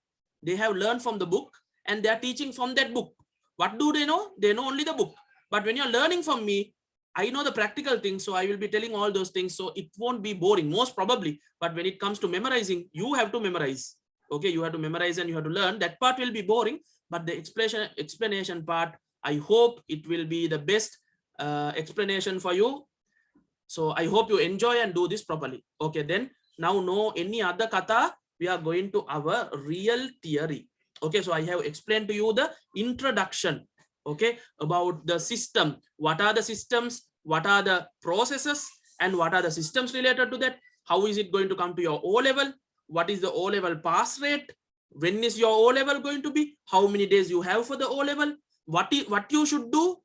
they have learned from the book and they are teaching from that book. What do they know? They know only the book. But when you're learning from me, I know the practical things, so I will be telling all those things, so it won't be boring, most probably. But when it comes to memorizing, you have to memorize. Okay, you have to memorize and you have to learn. That part will be boring, but the explanation part, I hope it will be the best explanation for you. So I hope you enjoy and do this properly. Okay, then now no any other kata, we are going to our real theory. Okay, so I have explained to you the introduction, okay, about the system. What are the systems, what are the processes, and what are the systems related to that? How is it going to come to your O level? What is the O level pass rate? When is your O level going to be? How many days you have for the O level? What you should do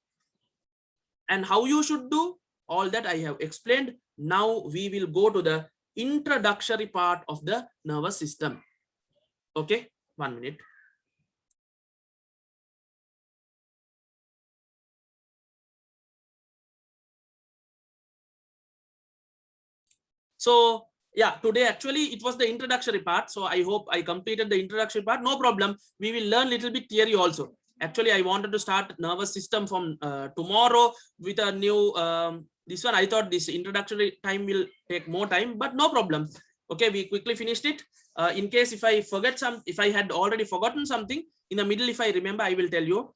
and how you should do, all that I have explained. Now we will go to the introductory part of the nervous system. Okay, 1 minute. So yeah, today actually it was the introductory part. So I hope I completed the introductory part. No problem. We will learn little bit theory also. Actually, I wanted to start nervous system from tomorrow with a new This one, I thought this introductory time will take more time, but no problem. Okay, we quickly finished it. In case if I forget if I had already forgotten something in the middle, if I remember, I will tell you.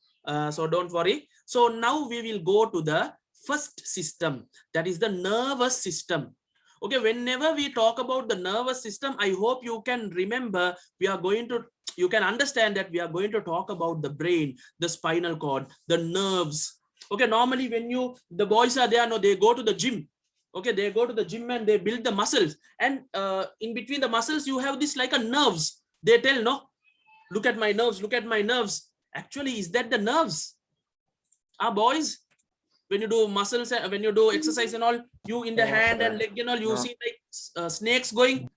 So don't worry. So now we will go to the first system, that is the nervous system. Okay, whenever we talk about the nervous system, I hope you can remember, you can understand that we are going to talk about the brain, the spinal cord, the nerves. Okay, normally when the boys are there, no, they go to the gym. Okay, they go to the gym and they build the muscles, and in between the muscles you have this like a nerves. They tell, no, look at my nerves, look at my nerves. Actually, is that the nerves? Boys, when you do muscles, when you do exercise and all, you in the hand and leg and all, you see like snakes going.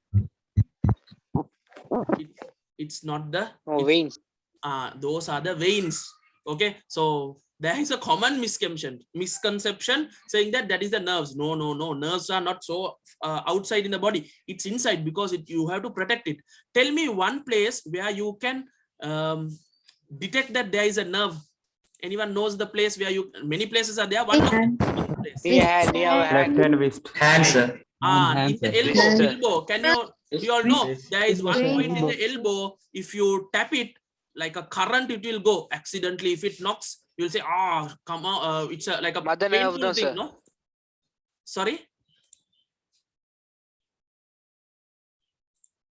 It's not the veins. Those are the veins. Okay, so there is a common misconception saying that is the nerves. No, nerves are not so outside in the body. It's inside, because you have to protect it. Tell me one place where you can detect that there is a nerve. Anyone knows the place where many places are there? One place. Left hand wrist. Hands, sir. In the elbow. Can you all know there is one point in the elbow? If you tap it like a current, it will go. Accidentally, if it knocks, you'll say, come on, it's like a painful thing, no? Sorry?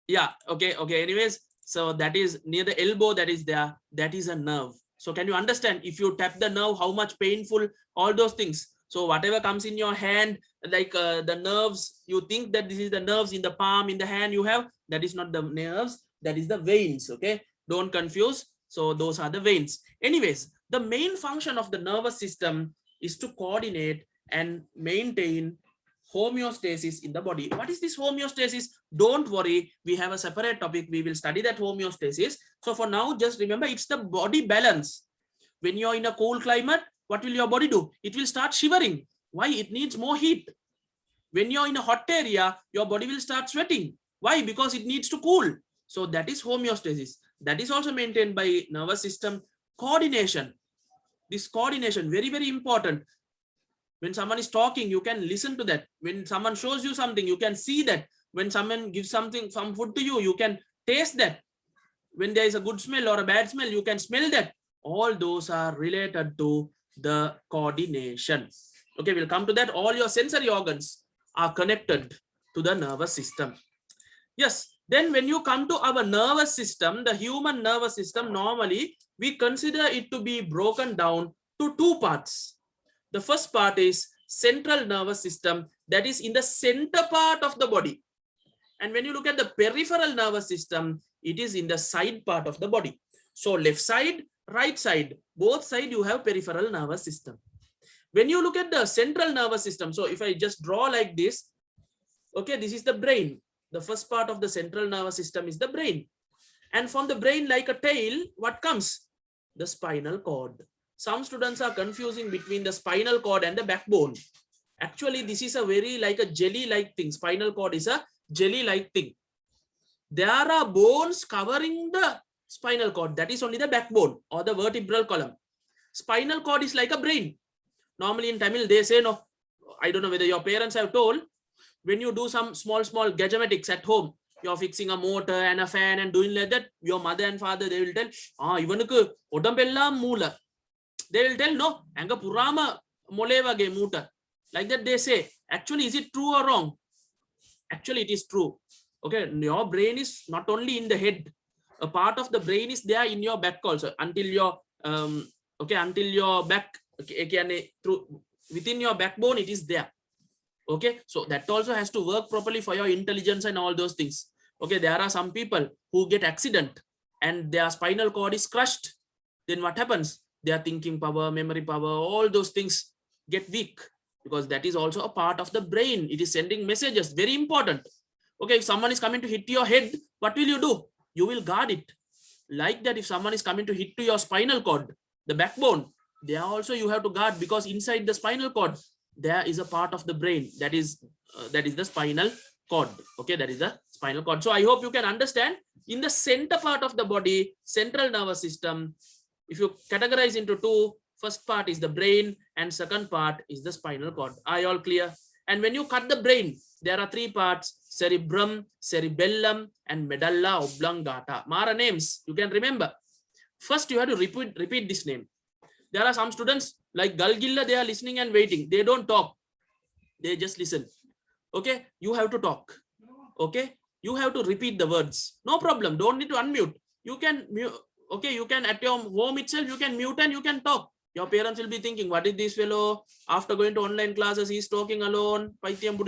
Yeah, okay. Anyways, so that is near the elbow, that is there. That is a nerve. So can you understand, if you tap the nerve, how much painful, all those things. So whatever comes in your hand, like the nerves, you think that this is the nerves in the palm, in the hand you have, that is not the nerves, that is the veins. Okay, don't confuse. So those are the veins. Anyways, the main function of the nervous system is to coordinate and maintain homeostasis in the body. What is this homeostasis? Don't worry, we have a separate topic. We will study that homeostasis. So for now, just remember, it's the body balance. When you're in a cool climate, what will your body do? It will start shivering. Why? It needs more heat. When you're in a hot area, your body will start sweating. Why? Because it needs to cool. So that is homeostasis. That is also maintained by nervous system. Coordination. This coordination, very, very important. When someone is talking, you can listen to that. When someone shows you something, you can see that. When someone gives some food to you, you can taste that. When there is a good smell or a bad smell, you can smell that. All those are related to the coordination. Okay, we'll come to that. All your sensory organs are connected to the nervous system. Yes, then when you come to our nervous system, the human nervous system, normally we consider it to be broken down to two parts. The first part is central nervous system, that is in the center part of the body. And when you look at the peripheral nervous system, it is in the side part of the body. So left side, right side, both sides you have peripheral nervous system. When you look at the central nervous system, so if I just draw like this, okay, this is the brain. The first part of the central nervous system is the brain. And from the brain, like a tail, what comes? The spinal cord. Some students are confusing between the spinal cord and the backbone. Actually, this is a very like a jelly-like thing. Spinal cord is a jelly-like thing. There are bones covering the spinal cord. That is only the backbone or the vertebral column. Spinal cord is like a brain. Normally in Tamil, they say, no, I don't know whether your parents have told, when you do some small gadgetics at home, you're fixing a motor and a fan and doing like that, your mother and father, they will tell, ivanukku odambella moola. They will tell, no, anga purama molevage motor. Like that they say. Actually, is it true or wrong? Actually, it is true. Okay, your brain is not only in the head. A part of the brain is there in your back also. Until your until your back, within your backbone, it is there. Okay, so that also has to work properly for your intelligence and all those things. Okay, there are some people who get accident and their spinal cord is crushed. Then what happens? Their thinking power, memory power, all those things get weak, because that is also a part of the brain. It is sending messages, very important. Okay, if someone is coming to hit your head, what will you do? You will guard it. Like that, if someone is coming to hit to your spinal cord, the backbone, there also you have to guard, because inside the spinal cord, there is a part of the brain that is the spinal cord. Okay, that is the spinal cord. So I hope you can understand, in the center part of the body, central nervous system, if you categorize into two, First part is the brain and second part is the spinal cord. Are you all clear? And when you cut the brain, there are three parts: cerebrum, cerebellum, and medulla oblongata. Mara names you can remember. First, you have to repeat this name. There are some students like Galgilla, they are listening and waiting. They don't talk. They just listen. Okay, you have to talk. Okay, you have to repeat the words. No problem. Don't need to unmute. You can mute. Okay, you can at your home itself, you can mute and you can talk. Your parents will be thinking, what is this fellow? After going to online classes, he's talking alone. They will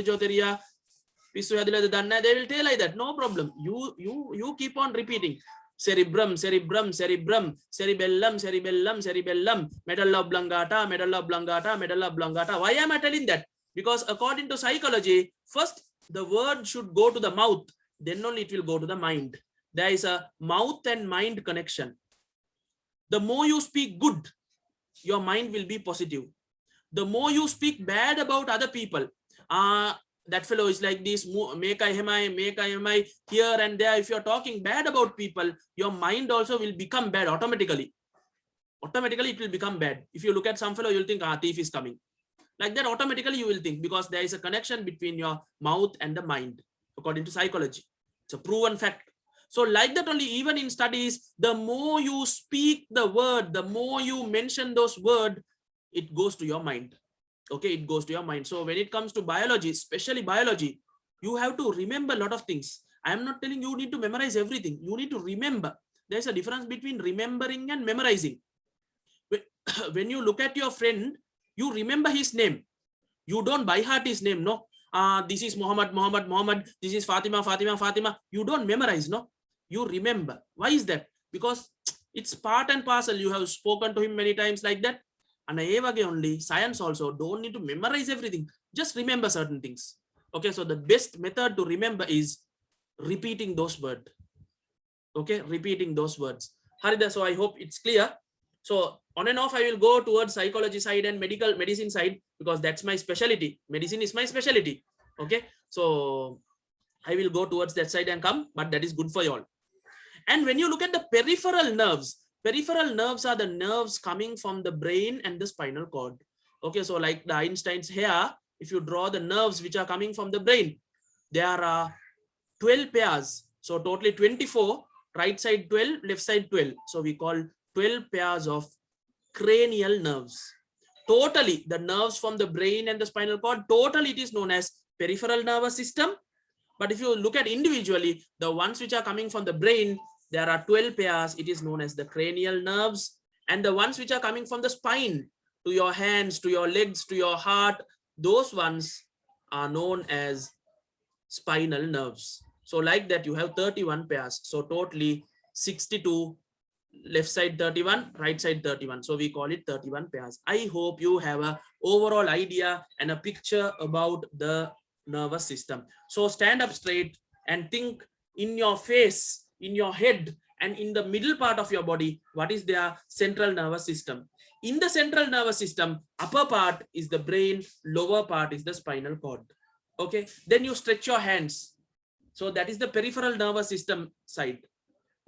tell like that. No problem. You keep on repeating. Cerebrum, cerebrum, cerebrum, cerebellum, cerebellum, cerebellum, medulla oblongata, medulla oblongata, medulla oblongata. Why am I telling that? Because according to psychology, first the word should go to the mouth, then only it will go to the mind. There is a mouth and mind connection. The more you speak good, your mind will be positive. The more you speak bad about other people, that fellow is like this, make I here and there. If you're talking bad about people, your mind also will become bad automatically. Automatically, it will become bad. If you look at some fellow, you'll think, thief is coming. Like that, automatically you will think, because there is a connection between your mouth and the mind, according to psychology. It's a proven fact. So like that only, even in studies, the more you speak the word, the more you mention those words, it goes to your mind. Okay, it goes to your mind. So when it comes to biology, especially biology, you have to remember a lot of things. I am not telling you need to memorize everything. You need to remember. There's a difference between remembering and memorizing. When you look at your friend, you remember his name. You don't by heart his name, no. This is Muhammad. This is Fatima. You don't memorize, no. You remember. Why is that? Because it's part and parcel. You have spoken to him many times like that. And only science also don't need to memorize everything. Just remember certain things. Okay, so the best method to remember is repeating those words. Okay, repeating those words. Harida, so I hope it's clear. So on and off, I will go towards psychology side and medicine side, because that's my specialty. Medicine is my specialty. Okay, so I will go towards that side and come, but that is good for you all. And when you look at the peripheral nerves are the nerves coming from the brain and the spinal cord. Okay, so like the Einstein's hair, if you draw the nerves which are coming from the brain, there are 12 pairs. So totally 24, right side 12, left side 12. So we call 12 pairs of cranial nerves. Totally, the nerves from the brain and the spinal cord, totally it is known as peripheral nervous system. But if you look at individually, the ones which are coming from the brain, there are 12 pairs. It is known as the cranial nerves. And the ones which are coming from the spine, to your hands, to your legs, to your heart, those ones are known as spinal nerves. So like that, you have 31 pairs. So totally 62, left side 31, right side 31. So we call it 31 pairs. I hope you have an overall idea and a picture about the nervous system. So stand up straight and think in your face, in your head, and in the middle part of your body, what is their central nervous system. In the central nervous system, upper part is the brain, lower part is the spinal cord. Okay, then you stretch your hands. So that is the peripheral nervous system side.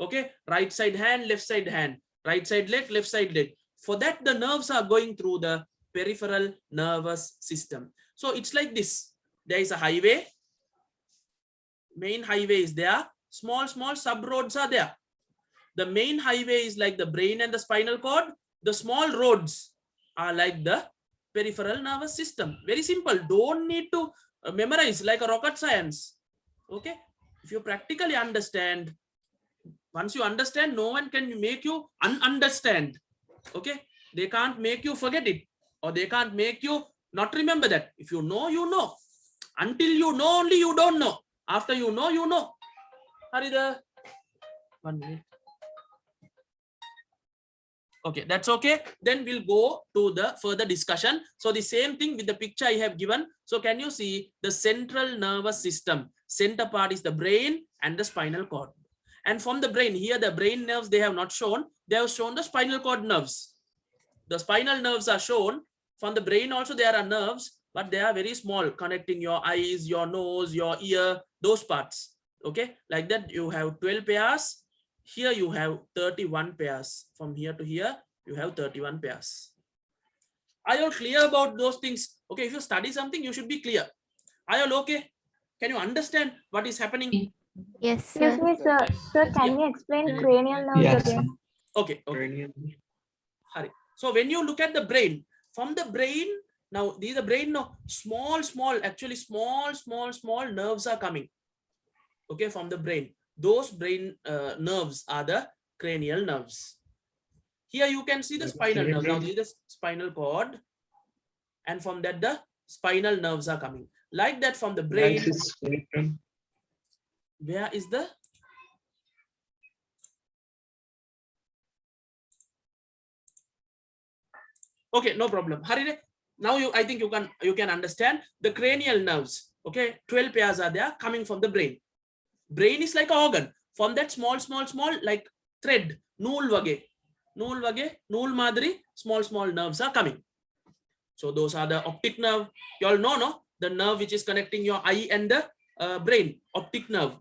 Okay, right side hand, left side hand, right side leg, left side leg. For that, the nerves are going through the peripheral nervous system. So it's like this. There is a highway. Main highway is there. Small sub roads are there. The main highway is like the brain and the spinal cord. The small roads are like the peripheral nervous system. Very simple. Don't need to memorize like a rocket science. Okay. If you practically understand, once you understand, no one can make you understand. Okay. They can't make you forget it, or they can't make you not remember that. If you know, you know. Until you know, only you don't know. After you know, you know. Harida, 1 minute. Okay, that's okay. Then we'll go to the further discussion. So the same thing with the picture I have given. So can you see the central nervous system? Center part is the brain and the spinal cord. And from the brain, here the brain nerves they have not shown. They have shown the spinal cord nerves. The spinal nerves are shown. From the brain also there are nerves, but they are very small, connecting your eyes, your nose, your ear, those parts. Okay, like that you have 12 pairs. Here you have 31 pairs. From here to here, you have 31 pairs. Are you all clear about those things? Okay, if you study something, you should be clear. Are you all okay? Can you understand what is happening? Yes, Excuse sir. me, sir. Sir, can you explain cranial nerves Yes. again? Okay, okay. Hari. So when you look at the brain, from the brain, now these are brain, no, actually small nerves are coming. Okay, from the brain. Those brain nerves are the cranial nerves. Here you can see the spinal nerve. Now this is the spinal cord, and from that the spinal nerves are coming. Like that from the brain. Where is the? Okay, no problem. Harire, now I think you can understand the cranial nerves. Okay, 12 pairs are there coming from the brain. Brain is like an organ. From that small like thread, nool madri, small nerves are coming. So those are the optic nerve. You all know, no? The nerve which is connecting your eye and the brain, optic nerve.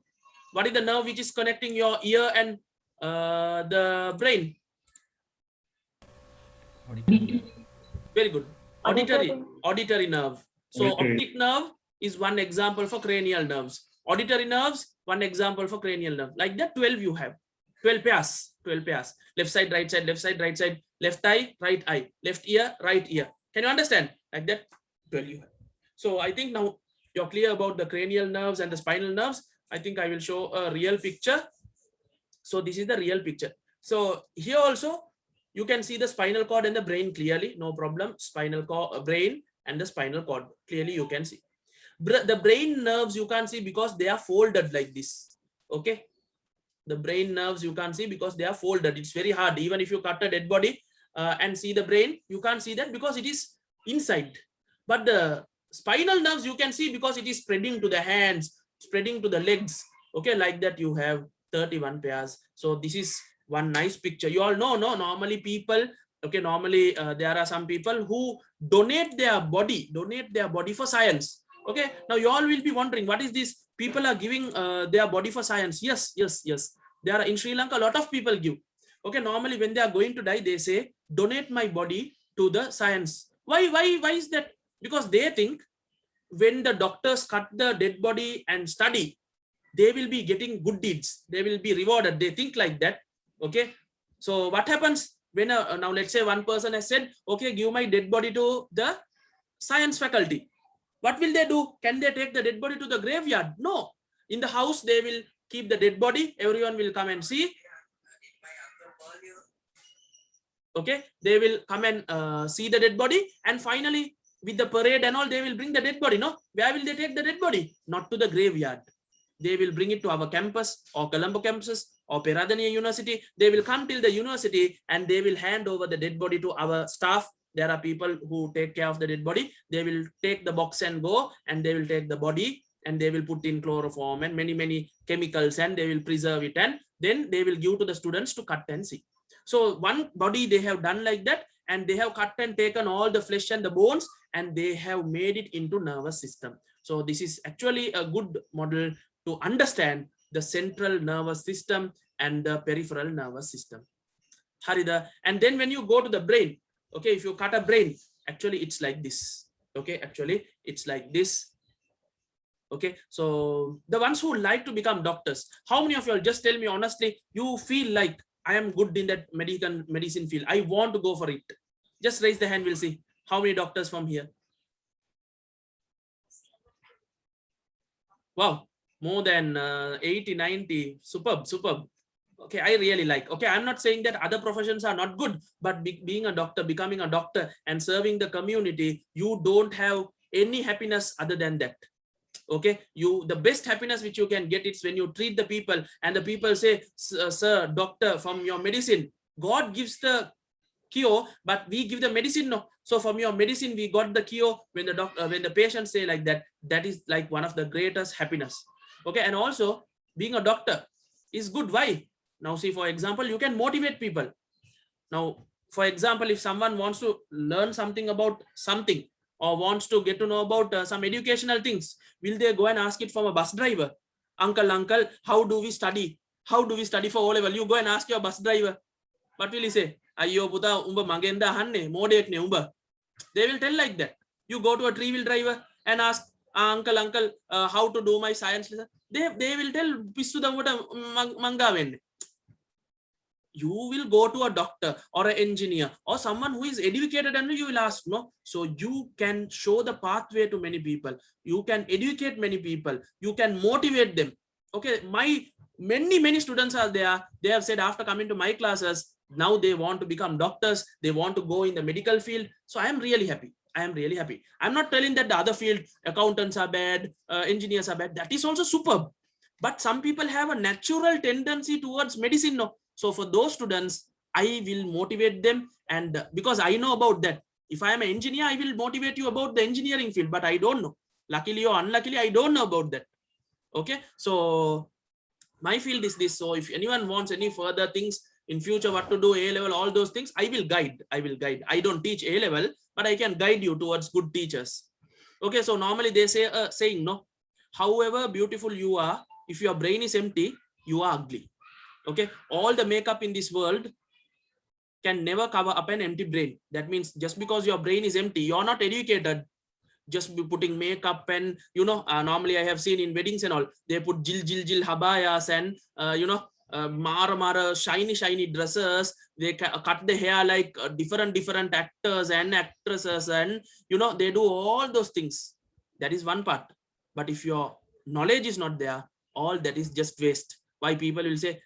What is the nerve which is connecting your ear and the brain? Very good. Auditory nerve. So optic nerve is one example for cranial nerves. Auditory nerves, one example for cranial nerve. Like that, 12 you have. 12 pairs. Left side, right side, left side, right side, left eye, left ear, right ear. Can you understand? Like that, 12 you have. So I think now you're clear about the cranial nerves and the spinal nerves. I think I will show a real picture. So this is the real picture. So here also, you can see the spinal cord and the brain clearly, no problem. Spinal cord, brain and the spinal cord, clearly you can see. The brain nerves you can't see because they are folded like this. Okay. The brain nerves you can't see because they are folded. It's very hard. Even if you cut a dead body and see the brain, you can't see that because it is inside. But the spinal nerves you can see because it is spreading to the hands, spreading to the legs. Okay, like that you have 31 pairs. So this is one nice picture. You all know, no? Normally people, okay, normally there are some people who donate their body for science. Okay, now you all will be wondering, what is this? People are giving their body for science. Yes. There are in Sri Lanka, a lot of people give. Okay, normally when they are going to die, they say, donate my body to the science. Why is that? Because they think when the doctors cut the dead body and study, they will be getting good deeds. They will be rewarded. They think like that. Okay. So what happens when now let's say one person has said, okay, give my dead body to the science faculty. What will they do? Can they take the dead body to the graveyard? No. In the house, they will keep the dead body. Everyone will come and see. Okay. They will come and see the dead body. And finally, with the parade and all, they will bring the dead body. No. Where will they take the dead body? Not to the graveyard. They will bring it to our campus or Colombo campus or Peradeniya University. They will come till the university and they will hand over the dead body to our staff. There are people who take care of the dead body. They will take the box and go, and they will take the body and they will put in chloroform and many chemicals, and they will preserve it, and then they will give to the students to cut and see. So one body they have done like that, and they have cut and taken all the flesh and the bones, and they have made it into nervous system. So this is actually a good model to understand the central nervous system and the peripheral nervous system. Harida. And then when you go to the brain, okay, if you cut a brain, actually it's like this. Okay, actually it's like this. Okay, so the ones who like to become doctors, how many of you all, just tell me honestly, you feel like I am good in that medicine field, I want to go for it? Just raise the hand, we'll see how many doctors from here. Wow, more than 80, 90. Superb. Okay, I really like. Okay, I'm not saying that other professions are not good, but being a doctor, becoming a doctor and serving the community, you don't have any happiness other than that. Okay, the best happiness which you can get is when you treat the people and the people say, sir, doctor, from your medicine, God gives the cure, but we give the medicine. No. So from your medicine, we got the cure. When the doctor, when the patient say like that, that is like one of the greatest happiness. Okay, and also being a doctor is good. Why? Now see, for example, you can motivate people. Now, for example, if someone wants to learn something about something or wants to get to know about some educational things, will they go and ask it from a bus driver? Uncle, how do we study? How do we study for O-level? You go and ask your bus driver. What will he say? Ayyo puta, umba magenda hanne, modek ne umba. They will tell like that. You go to a three-wheel driver and ask, uncle, how to do my science lesson. They will tell pissu dammuta manga venne. You will go to a doctor or an engineer or someone who is educated and you will ask, no? So you can show the pathway to many people. You can educate many people. You can motivate them. Okay, many students are there. They have said after coming to my classes, now they want to become doctors. They want to go in the medical field. So I am really happy. I'm not telling that the other field, accountants are bad, engineers are bad. That is also superb. But some people have a natural tendency towards medicine. No. So for those students, I will motivate them, and because I know about that. If I am an engineer, I will motivate you about the engineering field, but I don't know. Luckily or unluckily, I don't know about that. Okay, so my field is this. So if anyone wants any further things in future, what to do, A-level, all those things, I will guide. I don't teach A-level, but I can guide you towards good teachers. Okay, so normally they say saying, no, however beautiful you are, if your brain is empty, you are ugly. Okay, all the makeup in this world can never cover up an empty brain. That means just because your brain is empty, you're not educated, just be putting makeup and, you know, normally I have seen in weddings and all, they put jil habayas and, you know, mara shiny dresses. They cut the hair like different actors and actresses, and, you know, they do all those things. That is one part. But if your knowledge is not there, all that is just waste. Why people will say,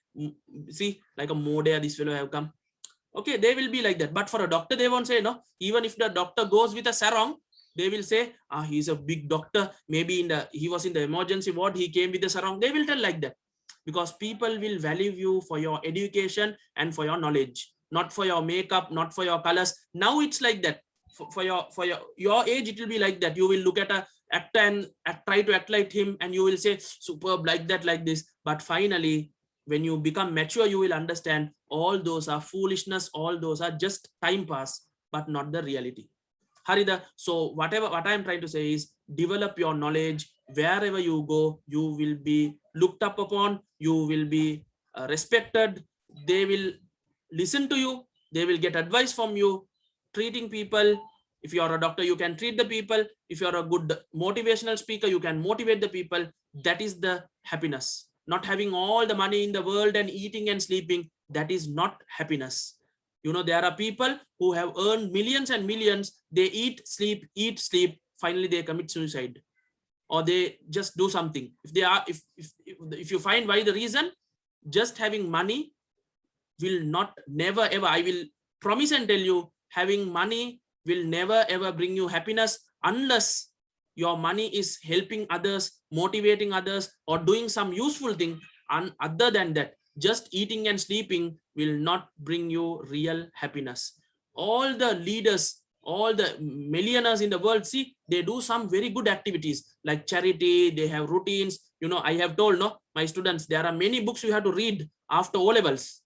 see, like a mode, this fellow have come. Okay, they will be like that. But for a doctor, they won't say, no. Even if the doctor goes with a sarong, they will say, he's a big doctor. Maybe he was in the emergency ward, he came with a sarong. They will tell like that. Because people will value you for your education and for your knowledge, not for your makeup, not for your colors. Now it's like that. For your age, it will be like that. You will look at a actor and try to act like him, and you will say superb, like that, like this. But finally, when you become mature, you will understand all those are foolishness, all those are just time pass, but not the reality. Harida, so what I'm trying to say is, develop your knowledge. Wherever you go, you will be looked up upon, you will be respected. They will listen to you, they will get advice from you. Treating people, if you are a doctor, you can treat the people. If you are a good motivational speaker, you can motivate the people. That is the happiness. Not having all the money in the world and eating and sleeping, that is not happiness. You know, there are people who have earned millions and millions. They eat, sleep, finally they commit suicide, or they just do something. If you find why the reason, just having money will never ever, I will promise and tell you, having money will never ever bring you happiness, unless your money is helping others, motivating others, or doing some useful thing. And other than that, just eating and sleeping will not bring you real happiness. All the leaders, all the millionaires in the world, see, they do some very good activities like charity. They have routines. You know, I have told, no, my students, there are many books you have to read after O-levels.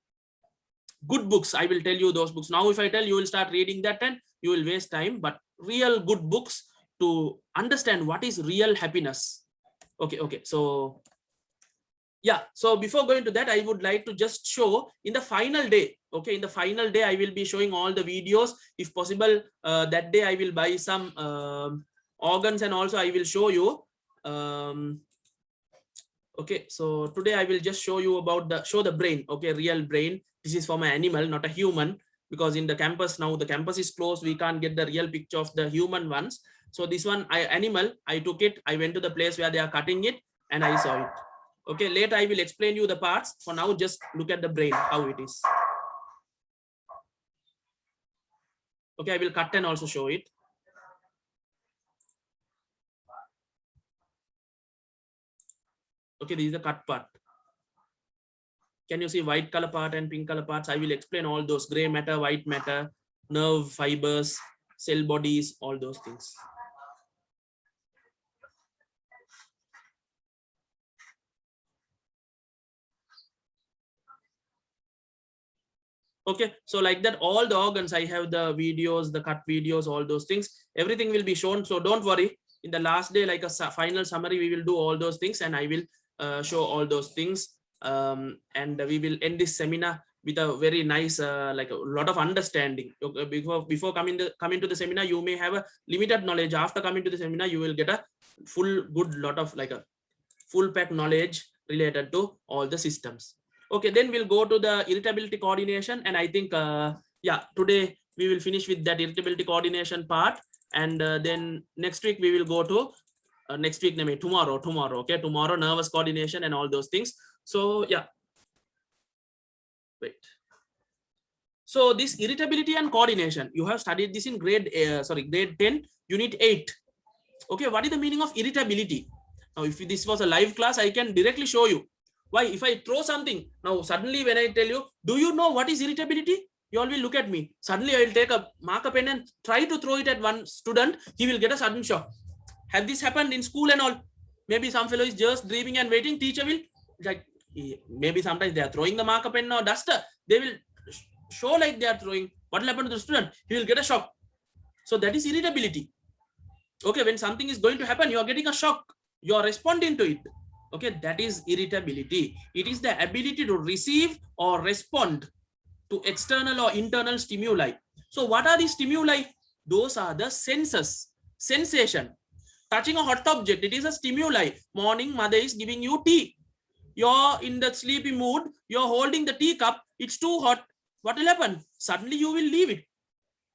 Good books, I will tell you those books. Now, if I tell you, will start reading that and you will waste time. But real good books to understand what is real happiness. Okay. So yeah, so before going to that, I would like to just show in the final day. Okay, in the final day, I will be showing all the videos. If possible, that day I will buy some organs, and also I will show you. Okay, so today I will just show you about the brain. Okay, real brain. This is for my animal, not a human, because in the campus now, the campus is closed. We can't get the real picture of the human ones. So this one, animal, I took it. I went to the place where they are cutting it, and I saw it. Okay, later I will explain you the parts. For now, just look at the brain, how it is. Okay, I will cut and also show it. Okay, this is the cut part. Can you see white color part and pink color parts? I will explain all those: gray matter, white matter, nerve fibers, cell bodies, all those things. Okay, so like that, all the organs, I have the videos, the cut videos, all those things, everything will be shown. So don't worry, in the last day, like a final summary, we will do all those things, and I will show all those things. And we will end this seminar with a very nice, like a lot of understanding. Okay, before coming to the seminar, you may have a limited knowledge. After coming to the seminar, you will get a full good lot of like a full pack knowledge related to all the systems. Okay, then we'll go to the irritability coordination, and I think yeah, today we will finish with that irritability coordination part, and then next week we will go to next week, tomorrow, okay, tomorrow nervous coordination and all those things. So yeah, wait. So this irritability and coordination, you have studied this in grade 10 unit 8. Okay, what is the meaning of irritability? Now if this was a live class, I can directly show you. Why? If I throw something, now suddenly when I tell you, do you know what is irritability? You all will look at me. Suddenly I will take a marker pen and try to throw it at one student. He will get a sudden shock. Have this happened in school and all? Maybe some fellow is just dreaming and waiting. Teacher will, like, maybe sometimes they are throwing the marker pen or duster. They will show like they are throwing. What will happen to the student? He will get a shock. So that is irritability. Okay, when something is going to happen, you are getting a shock. You are responding to it. Okay, that is irritability. It is the ability to receive or respond to external or internal stimuli. So what are the stimuli? Those are the senses. Sensation. Touching a hot object, it is a stimuli. Morning, mother is giving you tea. You're in the sleepy mood. You're holding the tea cup. It's too hot. What will happen? Suddenly you will leave it.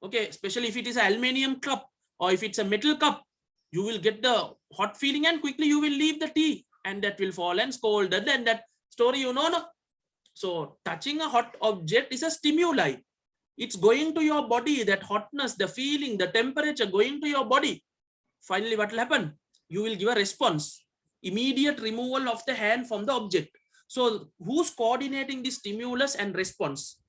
Okay, especially if it is an aluminum cup or if it's a metal cup, you will get the hot feeling and quickly you will leave the tea, and that will fall and scold. Then that story, you know, no? So touching a hot object is a stimuli. It's going to your body, that hotness, the feeling, the temperature going to your body. Finally, what will happen? You will give a response. Immediate removal of the hand from the object. So who's coordinating the stimulus and response?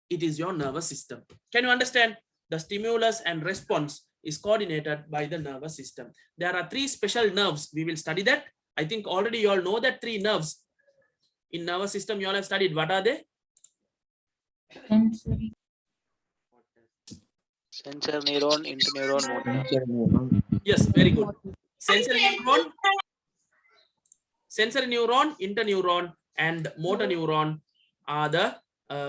It is your nervous system. Can you understand? The stimulus and response is coordinated by the nervous system. There are 3 special nerves. We will study that. I think already you all know that 3 nerves in nervous system you all have studied. What are they? Sensory. Sensor neuron, interneuron, motor. Yes, very good. Sensory neuron, interneuron, and motor neuron are the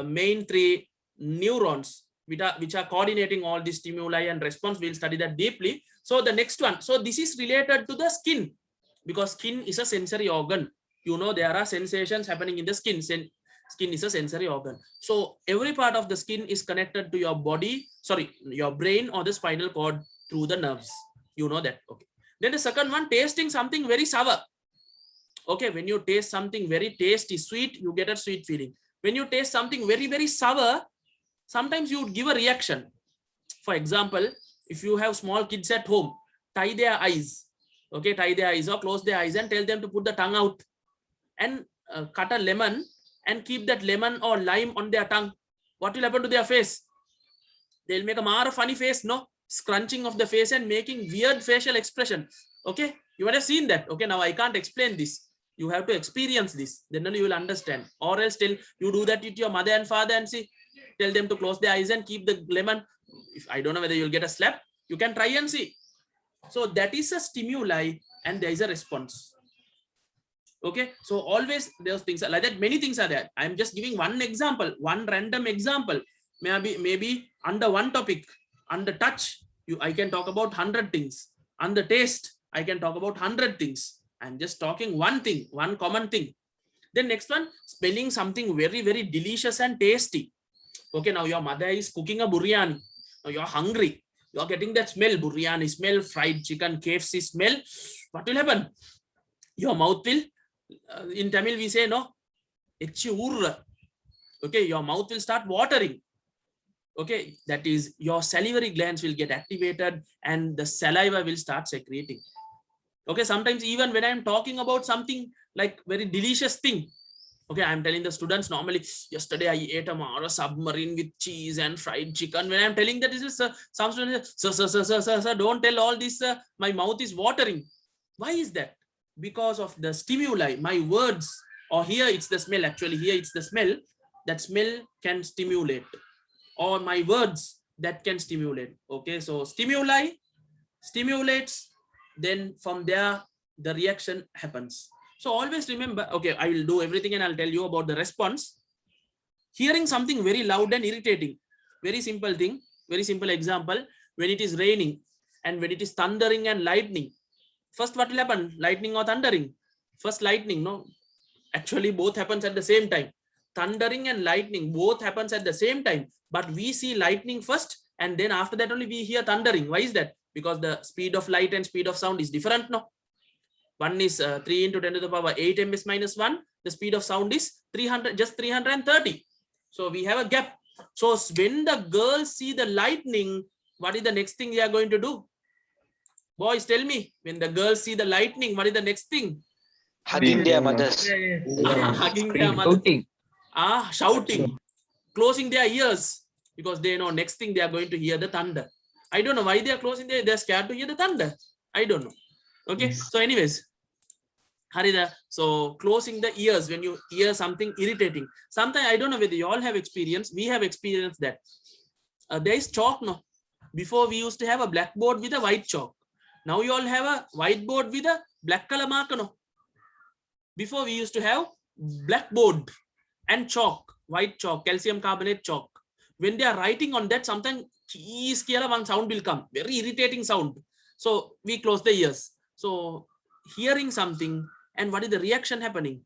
main 3 neurons which are coordinating all the stimuli and response. We'll study that deeply. So the next one. So this is related to the skin, because skin is a sensory organ. You know, there are sensations happening in the skin. Skin is a sensory organ. So every part of the skin is connected to your body, your brain or the spinal cord through the nerves. You know that. Okay. Then the second one, tasting something very sour. Okay, when you taste something very tasty, sweet, you get a sweet feeling. When you taste something very, very sour, sometimes you would give a reaction. For example, if you have small kids at home, tie their eyes. Okay, tie their eyes or close their eyes and tell them to put the tongue out and cut a lemon and keep that lemon or lime on their tongue. What will happen to their face? They'll make a funny face, no? Scrunching of the face and making weird facial expression. Okay, you might have seen that. Okay, now I can't explain this. You have to experience this. Then only you will understand. Or else still you do that with your mother and father and see. Tell them to close their eyes and keep the lemon. If I don't know whether you'll get a slap, you can try and see. So that is a stimuli and there is a response. Okay, so always those things are like that. Many things are there. I'm just giving one example, one random example. Maybe under one topic, under touch, I can talk about 100 things. Under taste, I can talk about 100 things. I'm just talking one thing, one common thing. Then next one, smelling something very, very delicious and tasty. Okay, now your mother is cooking a biryani. Now you're hungry. You're getting that smell, biryani smell, fried chicken, KFC smell. What will happen? Your mouth will, in Tamil we say, no, okay, your mouth will start watering. Okay, that is your salivary glands will get activated and the saliva will start secreting. Okay, sometimes even when I'm talking about something like very delicious thing, okay, I'm telling the students normally, yesterday I ate a submarine with cheese and fried chicken. When I'm telling that, this is some students say, sir, don't tell all this, my mouth is watering. Why is that? Because of the stimuli, my words, or here it's the smell, actually here it's the smell, that smell can stimulate, or my words that can stimulate. Okay, so stimuli stimulates, then from there the reaction happens. So always remember, okay, I will do everything and I'll tell you about the response. Hearing something very loud and irritating. Very simple thing, very simple example. When it is raining and when it is thundering and lightning, first what will happen? Lightning or thundering? First lightning, no? Actually, both happens at the same time. Thundering and lightning both happens at the same time, but we see lightning first and then after that only we hear thundering. Why is that? Because the speed of light and speed of sound is different, no? One is 3 into 10 to the power 8 ms minus 1. The speed of sound is 300, just 330. So we have a gap. So when the girls see the lightning, what is the next thing they are going to do? Boys, tell me. When the girls see the lightning, what is the next thing? Hugging their mothers. Hugging their mothers. Shouting, closing their ears, because they know next thing they are going to hear the thunder. I don't know why they are closing they're scared to hear the thunder. I don't know. Okay, so anyways, Harida, so closing the ears when you hear something irritating. Sometimes I don't know whether you all have experience. We have experienced that. There is chalk, no? Before we used to have a blackboard with a white chalk. Now you all have a whiteboard with a black color marker, no? Before we used to have blackboard and chalk, white chalk, calcium carbonate chalk. When they are writing on that, sometimes one sound will come, very irritating sound. So we close the ears. So hearing something, and what is the reaction happening?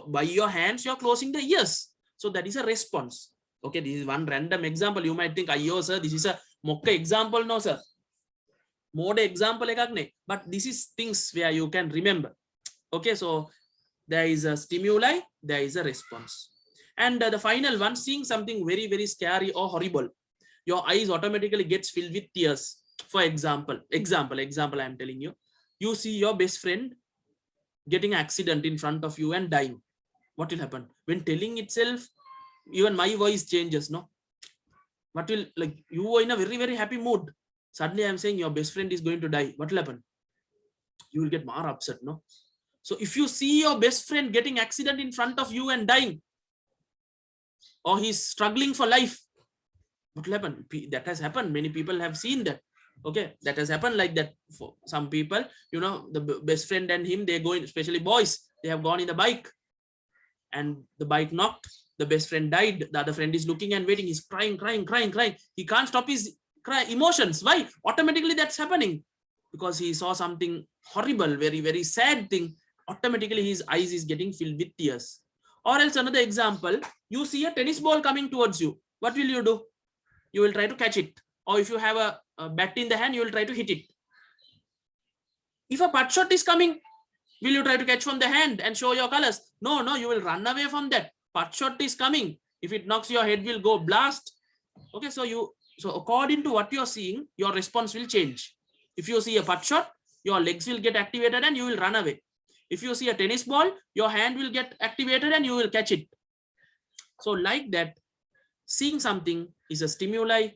By your hands, you're closing the ears. So that is a response. Okay, this is one random example. You might think, "Ayyo, sir, this is a mokka example." No, sir. Mode example, but this is things where you can remember. Okay, so there is a stimuli, there is a response. And the final one, seeing something very, very scary or horrible, your eyes automatically gets filled with tears. For example, I am telling you, you see your best friend getting accident in front of you and dying. What will happen? When telling itself, even my voice changes, no? What will, like, you were in a very, very happy mood. Suddenly I am saying your best friend is going to die. What will happen? You will get more upset, no? So if you see your best friend getting accident in front of you and dying, or he's struggling for life, what will happen? That has happened. Many people have seen that. Okay, that has happened like that for some people. You know, the best friend and him, they go in, especially boys, they have gone in the bike and the bike knocked. The best friend died. The other friend is looking and waiting. He's crying. He can't stop his emotions. Why? Automatically that's happening because he saw something horrible, very, very sad thing. Automatically his eyes is getting filled with tears. Or else another example, you see a tennis ball coming towards you. What will you do? You will try to catch it. Or if you have a bat in the hand, you will try to hit it. If a putt shot is coming, will you try to catch from the hand and show your colors? No, you will run away from that. Putt shot is coming. If it knocks, your head will go blast. Okay, so according to what you're seeing, your response will change. If you see a putt shot, your legs will get activated and you will run away. If you see a tennis ball, your hand will get activated and you will catch it. So like that, seeing something is a stimuli.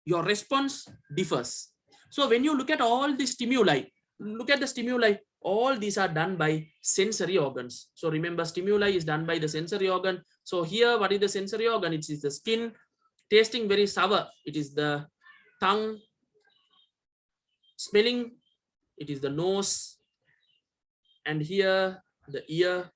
Your response differs. So when you look at all the stimuli, look at the stimuli, all these are done by sensory organs. So remember, stimuli is done by the sensory organ. So here, what is the sensory organ? It is the skin. Tasting very sour, it is the tongue. Smelling, it is the nose. And here, the ear.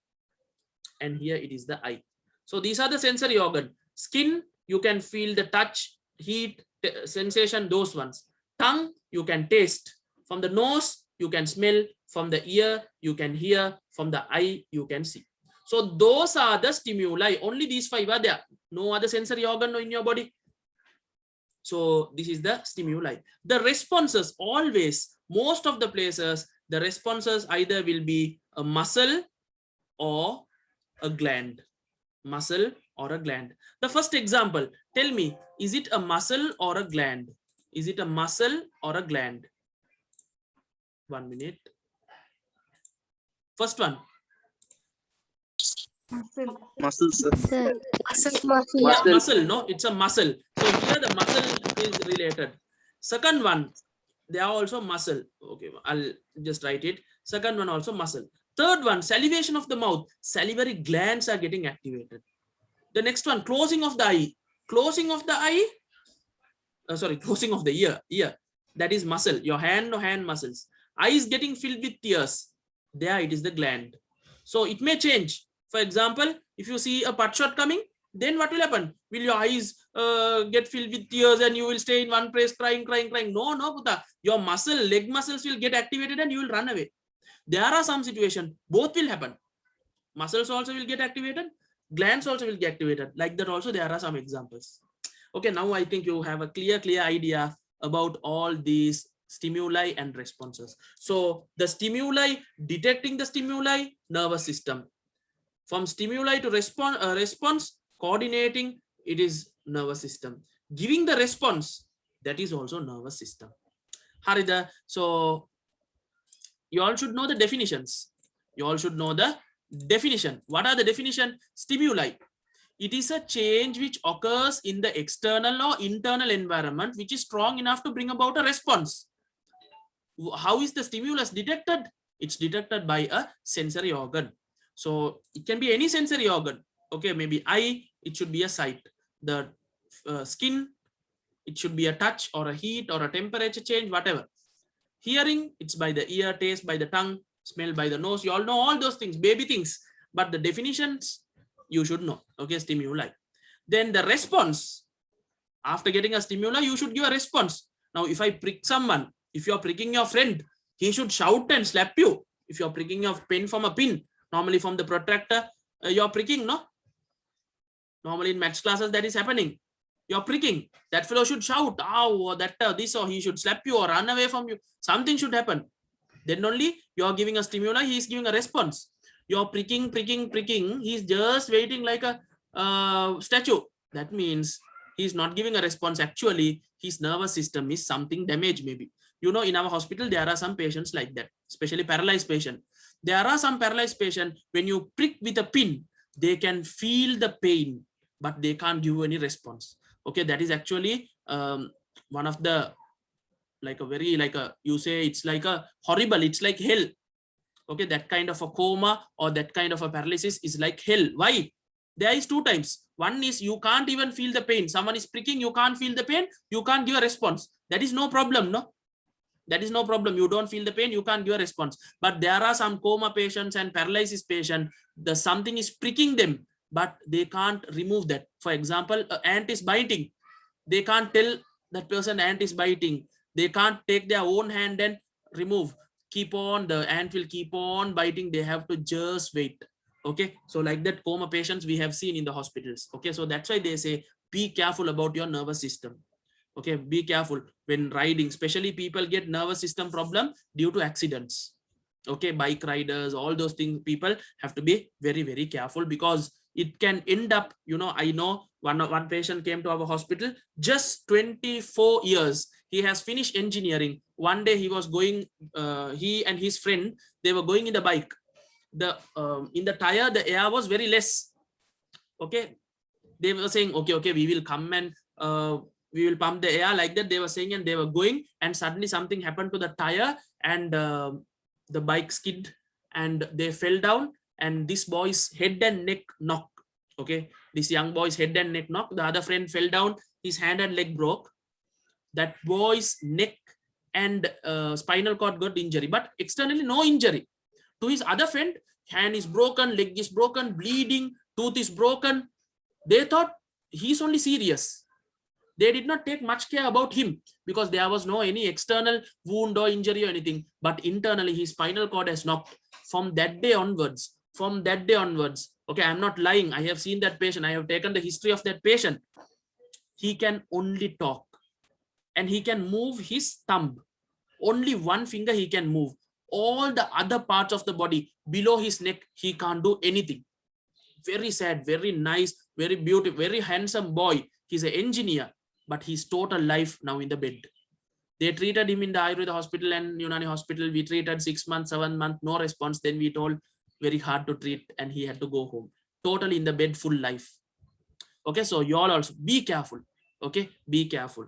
And here it is the eye. So these are the sensory organ. Skin, you can feel the touch, heat, sensation, those ones. Tongue, you can taste. From the nose, you can smell. From the ear, you can hear. From the eye, you can see. So those are the stimuli. Only these 5 are there. No other sensory organ in your body. So this is the stimuli. The responses, always, most of the places, the responses either will be a muscle or a gland. Muscle or a gland. The first example, tell me, is it a muscle or a gland? Is it a muscle or a gland? 1 minute. First one. Muscle, sir. Muscle, no, it's a muscle. So here the muscle is related. Second one, they are also muscle. Okay, I'll just write it. Second one also muscle. Third one, salivation of the mouth. Salivary glands are getting activated. The next one, closing of the eye. Closing of the eye. Closing of the ear. Ear. That is muscle. Your hand or hand muscles. Eyes getting filled with tears. There it is the gland. So it may change. For example, if you see a putt shot coming, then what will happen? Will your eyes get filled with tears and you will stay in one place crying? No, Buddha. Your leg muscles will get activated and you will run away. There are some situations, both will happen. Muscles also will get activated, glands also will get activated. Like that also there are some examples. Okay, now I think you have a clear idea about all these stimuli and responses. So the stimuli, detecting the stimuli, nervous system. From stimuli to response, coordinating, it is nervous system. Giving the response, that is also nervous system. Harida, so you all should know the definitions. You all should know the definition. What are the definition? Stimuli. It is a change which occurs in the external or internal environment which is strong enough to bring about a response. How is the stimulus detected? It's detected by a sensory organ. So it can be any sensory organ. Okay, maybe eye, it should be a sight. The skin, it should be a touch or a heat or a temperature change, whatever. Hearing, it's by the ear, taste by the tongue, smell by the nose. You all know all those things, baby things. But the definitions, you should know. Okay, stimuli. Then the response. After getting a stimuli, you should give a response. Now, if I prick someone, if you're pricking your friend, he should shout and slap you. If you're pricking your pen from a pin, normally from the protractor, you're pricking, no? Normally in maths classes, that is happening. You're pricking. That fellow should shout, oh, that this, or he should slap you or run away from you. Something should happen. Then only you're giving a stimuli, he's giving a response. You're pricking. He's just waiting like a statue. That means he's not giving a response. Actually, his nervous system is something damaged maybe. You know, in our hospital, there are some patients like that, especially paralyzed patient. There are some paralyzed patients, when you prick with a pin, they can feel the pain, but they can't give any response. Okay, that is actually one of the, you say it's like a horrible, it's like hell. Okay, that kind of a coma or that kind of a paralysis is like hell. Why? There is two times. One is you can't even feel the pain. Someone is pricking, you can't feel the pain, you can't give a response. That is no problem, no? That is no problem. You don't feel the pain, you can't give a response. But there are some coma patients and paralysis patients, something is pricking them, but they can't remove that. For example, an ant is biting. They can't tell that person ant is biting. They can't take their own hand and remove. Keep on, the ant will keep on biting. They have to just wait. Okay, so like that coma patients we have seen in the hospitals. Okay, so that's why they say be careful about your nervous system. Okay, be careful when riding, especially people get nervous system problem due to accidents. Okay, bike riders, all those things, people have to be very careful, because it can end up, you know, I know one patient came to our hospital, just 24 years. He has finished engineering. One day he was going, he and his friend, they were going in the bike. In the tire, the air was very less. Okay, they were saying, okay, we will come and we will pump the air, like that they were saying, and they were going, and suddenly something happened to the tire, and the bike skid and they fell down, and this boy's head and neck knocked. Okay, this young boy's head and neck knocked. The other friend fell down, his hand and leg broke. That boy's neck and spinal cord got injury, but externally no injury. To his other friend, hand is broken, leg is broken, bleeding, tooth is broken. They thought he's only serious. They did not take much care about him, because there was no any external wound or injury or anything, but internally his spinal cord has knocked. From that day onwards, okay, I'm not lying, I have seen that patient, I have taken the history of that patient. He can only talk, and he can move his thumb. Only one finger he can move. All the other parts of the body below his neck, he can't do anything. Very sad, very nice, very beautiful, very handsome boy. He's an engineer, but his total life now in the bed. They treated him in the Ayurveda hospital and Unani hospital. We treated 6 months, 7 months, no response. Then we told very hard to treat, and he had to go home. Totally in the bed, full life. Okay, so you all also be careful. Okay, be careful.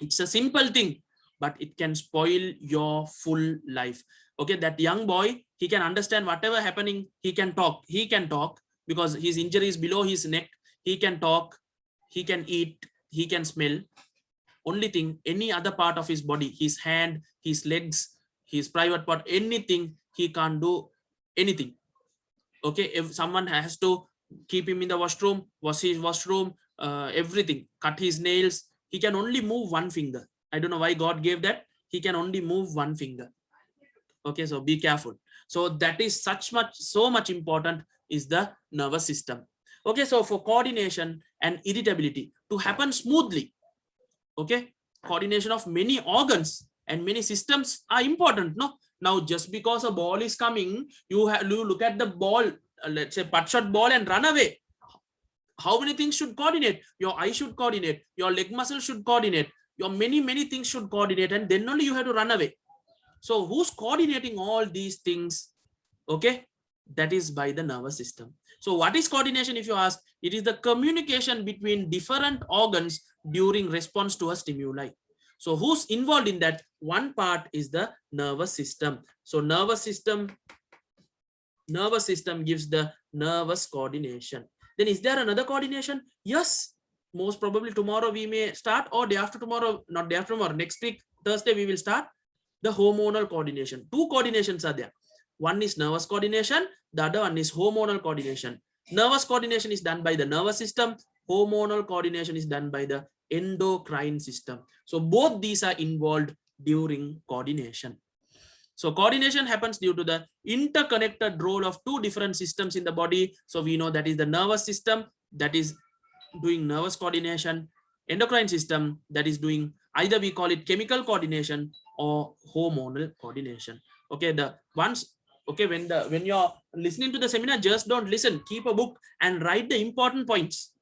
It's a simple thing, but it can spoil your full life. Okay, that young boy, he can understand whatever happening. He can talk. He can talk because his injury is below his neck. He can talk. He can eat. He can smell. Only thing, any other part of his body, his hand, his legs, his private part, anything, he can't do anything. Okay, if someone has to keep him in the washroom, wash his washroom, everything, cut his nails. He can only move one finger. I don't know why God gave that. He can only move one finger. Okay, so be careful. So that is so much important is the nervous system. Okay, so for coordination and irritability to happen smoothly, okay, coordination of many organs and many systems are important. No, now just because a ball is coming, you look at the ball, let's say putt shot ball, and run away. How many things should coordinate? Your eye should coordinate, your leg muscle should coordinate, your many things should coordinate, and then only you have to run away. So who's coordinating all these things? Okay, that is by the nervous system. So what is coordination? If you ask, it is the communication between different organs during response to a stimuli. So who's involved in that? One part is the nervous system. So nervous system gives the nervous coordination. Then is there another coordination? Yes, most probably tomorrow we may start, or day after tomorrow, not day after tomorrow, next week, Thursday, we will start the hormonal coordination. Two coordinations are there. One is nervous coordination, the other one is hormonal coordination. Nervous coordination is done by the nervous system, hormonal coordination is done by the endocrine system. So both these are involved during coordination. So coordination happens due to the interconnected role of two different systems in the body. So we know that is the nervous system that is doing nervous coordination, endocrine system that is doing, either we call it chemical coordination or hormonal coordination. Okay, the once, okay, when you're listening to the seminar, just don't listen, keep a book and write the important points.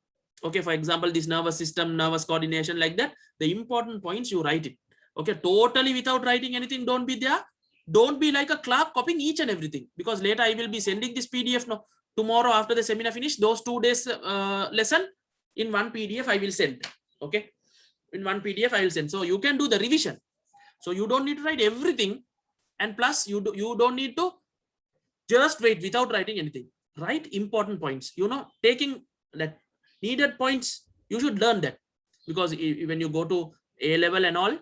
Okay, for example, this nervous system, nervous coordination, like that, the important points you write it. Okay, totally without writing anything, don't be there. Don't be like a clerk copying each and everything, because later I will be sending this PDF now. Tomorrow after the seminar finish, those 2 days lesson in one PDF I will send. Okay, in one PDF I will send. So you can do the revision. So you don't need to write everything, and plus you don't need to just wait without writing anything. Write important points. You know, taking that needed points, you should learn that, because when you go to A level and all,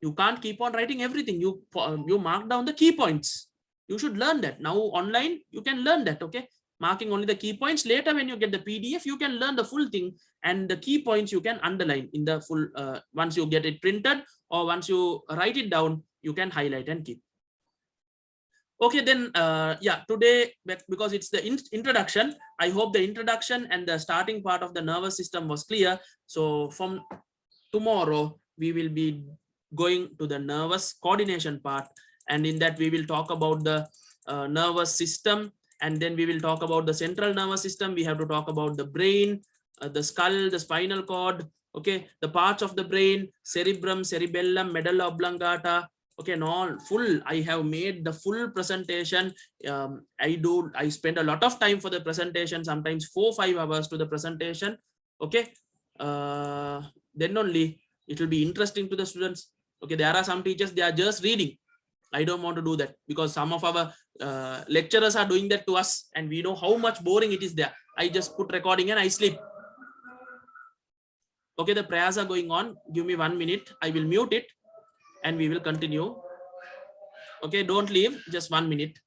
you can't keep on writing everything. You mark down the key points. You should learn that. Now online you can learn that. Okay, marking only the key points. Later when you get the PDF, you can learn the full thing, and the key points you can underline in the full, once you get it printed, or once you write it down, you can highlight and keep. Okay, then yeah, today, because it's the introduction, I hope the introduction and the starting part of the nervous system was clear. So from tomorrow we will be going to the nervous coordination part, and in that we will talk about the nervous system, and then we will talk about the central nervous system. We have to talk about the brain, the skull, the spinal cord, okay, the parts of the brain, cerebrum, cerebellum, medulla oblongata. Okay, and all full, I have made the full presentation. I spend a lot of time for the presentation, sometimes 4-5 hours to the presentation. Okay, then only it will be interesting to the students. Okay, there are some teachers, they are just reading. I don't want to do that, because some of our lecturers are doing that to us, and we know how much boring it is there. I just put recording and I sleep. Okay, the prayers are going on. Give me 1 minute. I will mute it and we will continue. Okay, don't leave, just 1 minute.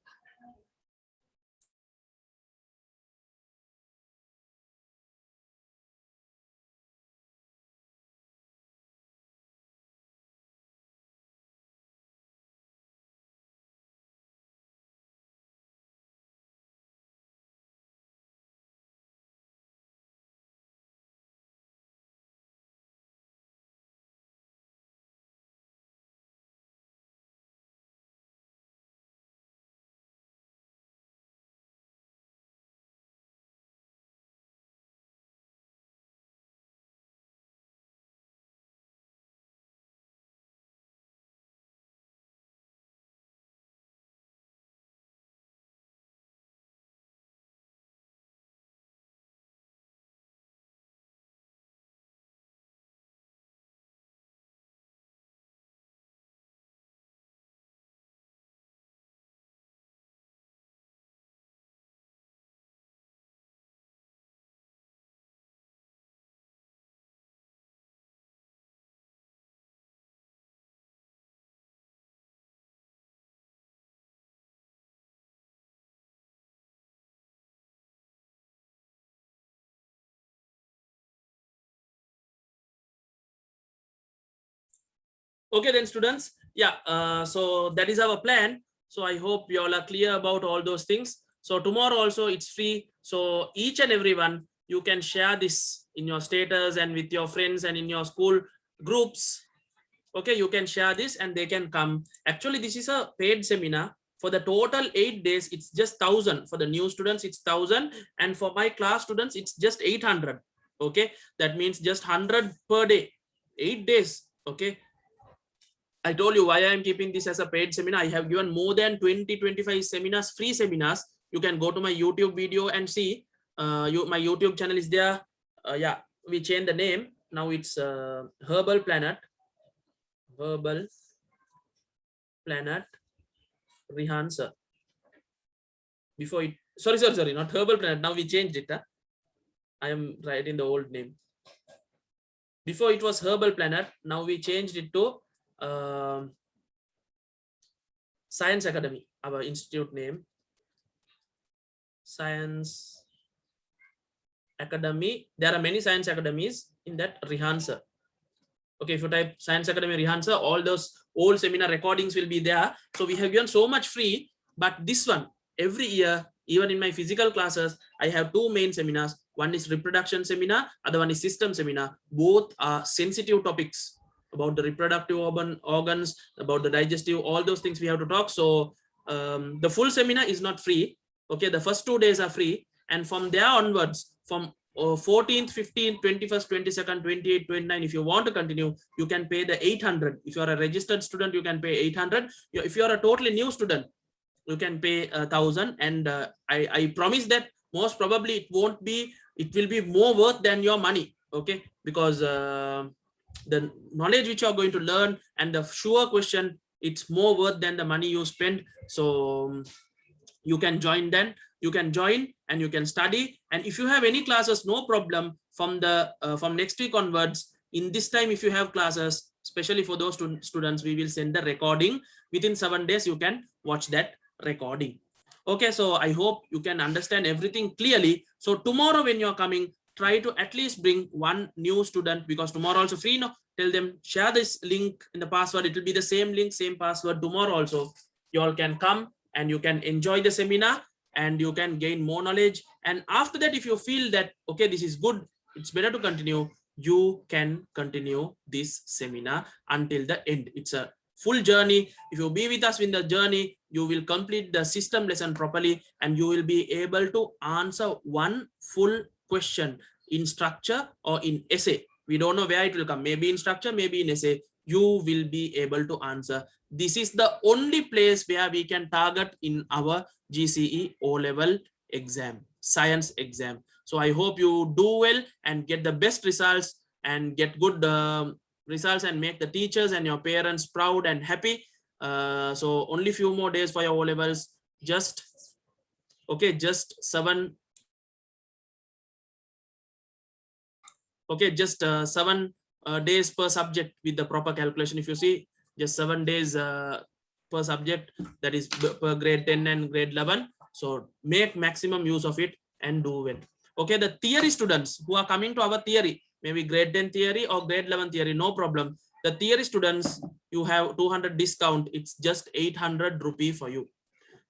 Okay then students, yeah, so that is our plan. So I hope you all are clear about all those things. So tomorrow also it's free, so each and everyone, you can share this in your status and with your friends and in your school groups. Okay, you can share this and they can come. Actually this is a paid seminar. For the total 8 days it's just 1,000. For the new students it's 1,000, and for my class students it's just 800. Okay, that means just 100 per day, 8 days. Okay, I told you why I am keeping this as a paid seminar. I have given more than 20-25 seminars, free seminars. You can go to my YouTube video and see. My YouTube channel is there. Yeah, we changed the name. Now it's Herbal Planet. Herbal Planet Rihan sir. Before it, sorry, not Herbal Planet. Now we changed it. I am writing the old name. Before it was Herbal Planet. Now we changed it to Science Academy, our institute name. Science Academy. There are many science academies in that Rihan sir. Okay, if you type Science Academy Rihan sir, all those old seminar recordings will be there. So we have given so much free, but this one every year, even in my physical classes, I have two main seminars. One is reproduction seminar, other one is system seminar. Both are sensitive topics about the reproductive organs, about the digestive, all those things we have to talk. So the full seminar is not free. Okay, the first 2 days are free, and from there onwards, from 14th, 15th, 21st, 22nd, 28th, 29th, if you want to continue, you can pay the 800. If you are a registered student, you can pay 800. If you are a totally new student, you can pay 1,000. And I promise that most probably it will be more worth than your money. Okay, because the knowledge which you are going to learn and the sure question, it's more worth than the money you spend. So you can join then. You can join and you can study. And if you have any classes, no problem. From next week onwards, in this time, if you have classes, especially for those students, we will send the recording. Within 7 days, you can watch that recording. Okay, so I hope you can understand everything clearly. So tomorrow when you're coming, try to at least bring one new student, because tomorrow also free. No, tell them, share this link in the password. It will be the same link, same password. Tomorrow also, you all can come and you can enjoy the seminar and you can gain more knowledge. And after that, if you feel that, okay, this is good, it's better to continue, you can continue this seminar until the end. It's a full journey. If you be with us in the journey, you will complete the system lesson properly and you will be able to answer one full question in structure or in essay. We don't know where it will come, maybe in structure, maybe in essay. You will be able to answer. This is the only place where we can target in our GCE O-level exam, science exam. So I hope you do well and get the best results and get good results and make the teachers and your parents proud and happy. So only few more days for your O-levels. Just 7 days per subject with the proper calculation. If you see, just 7 days per subject, that is per grade 10 and grade 11. So make maximum use of it and do well. Okay, the theory students who are coming to our theory, maybe grade 10 theory or grade 11 theory, no problem. The theory students, you have 200 discount. It's just 800 rupee for you.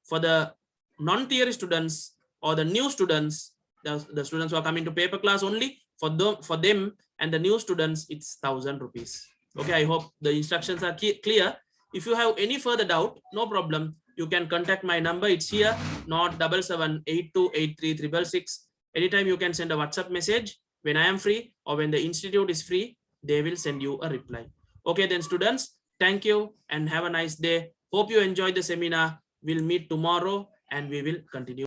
For the non-theory students or the new students, the students who are coming to paper class only, for them and the new students, it's 1,000 rupees. Okay, I hope the instructions are clear. If you have any further doubt, no problem. You can contact my number. It's here, not 7782836666. Anytime you can send a WhatsApp message. When I am free or when the institute is free, they will send you a reply. Okay, then students, thank you and have a nice day. Hope you enjoyed the seminar. We'll meet tomorrow and we will continue.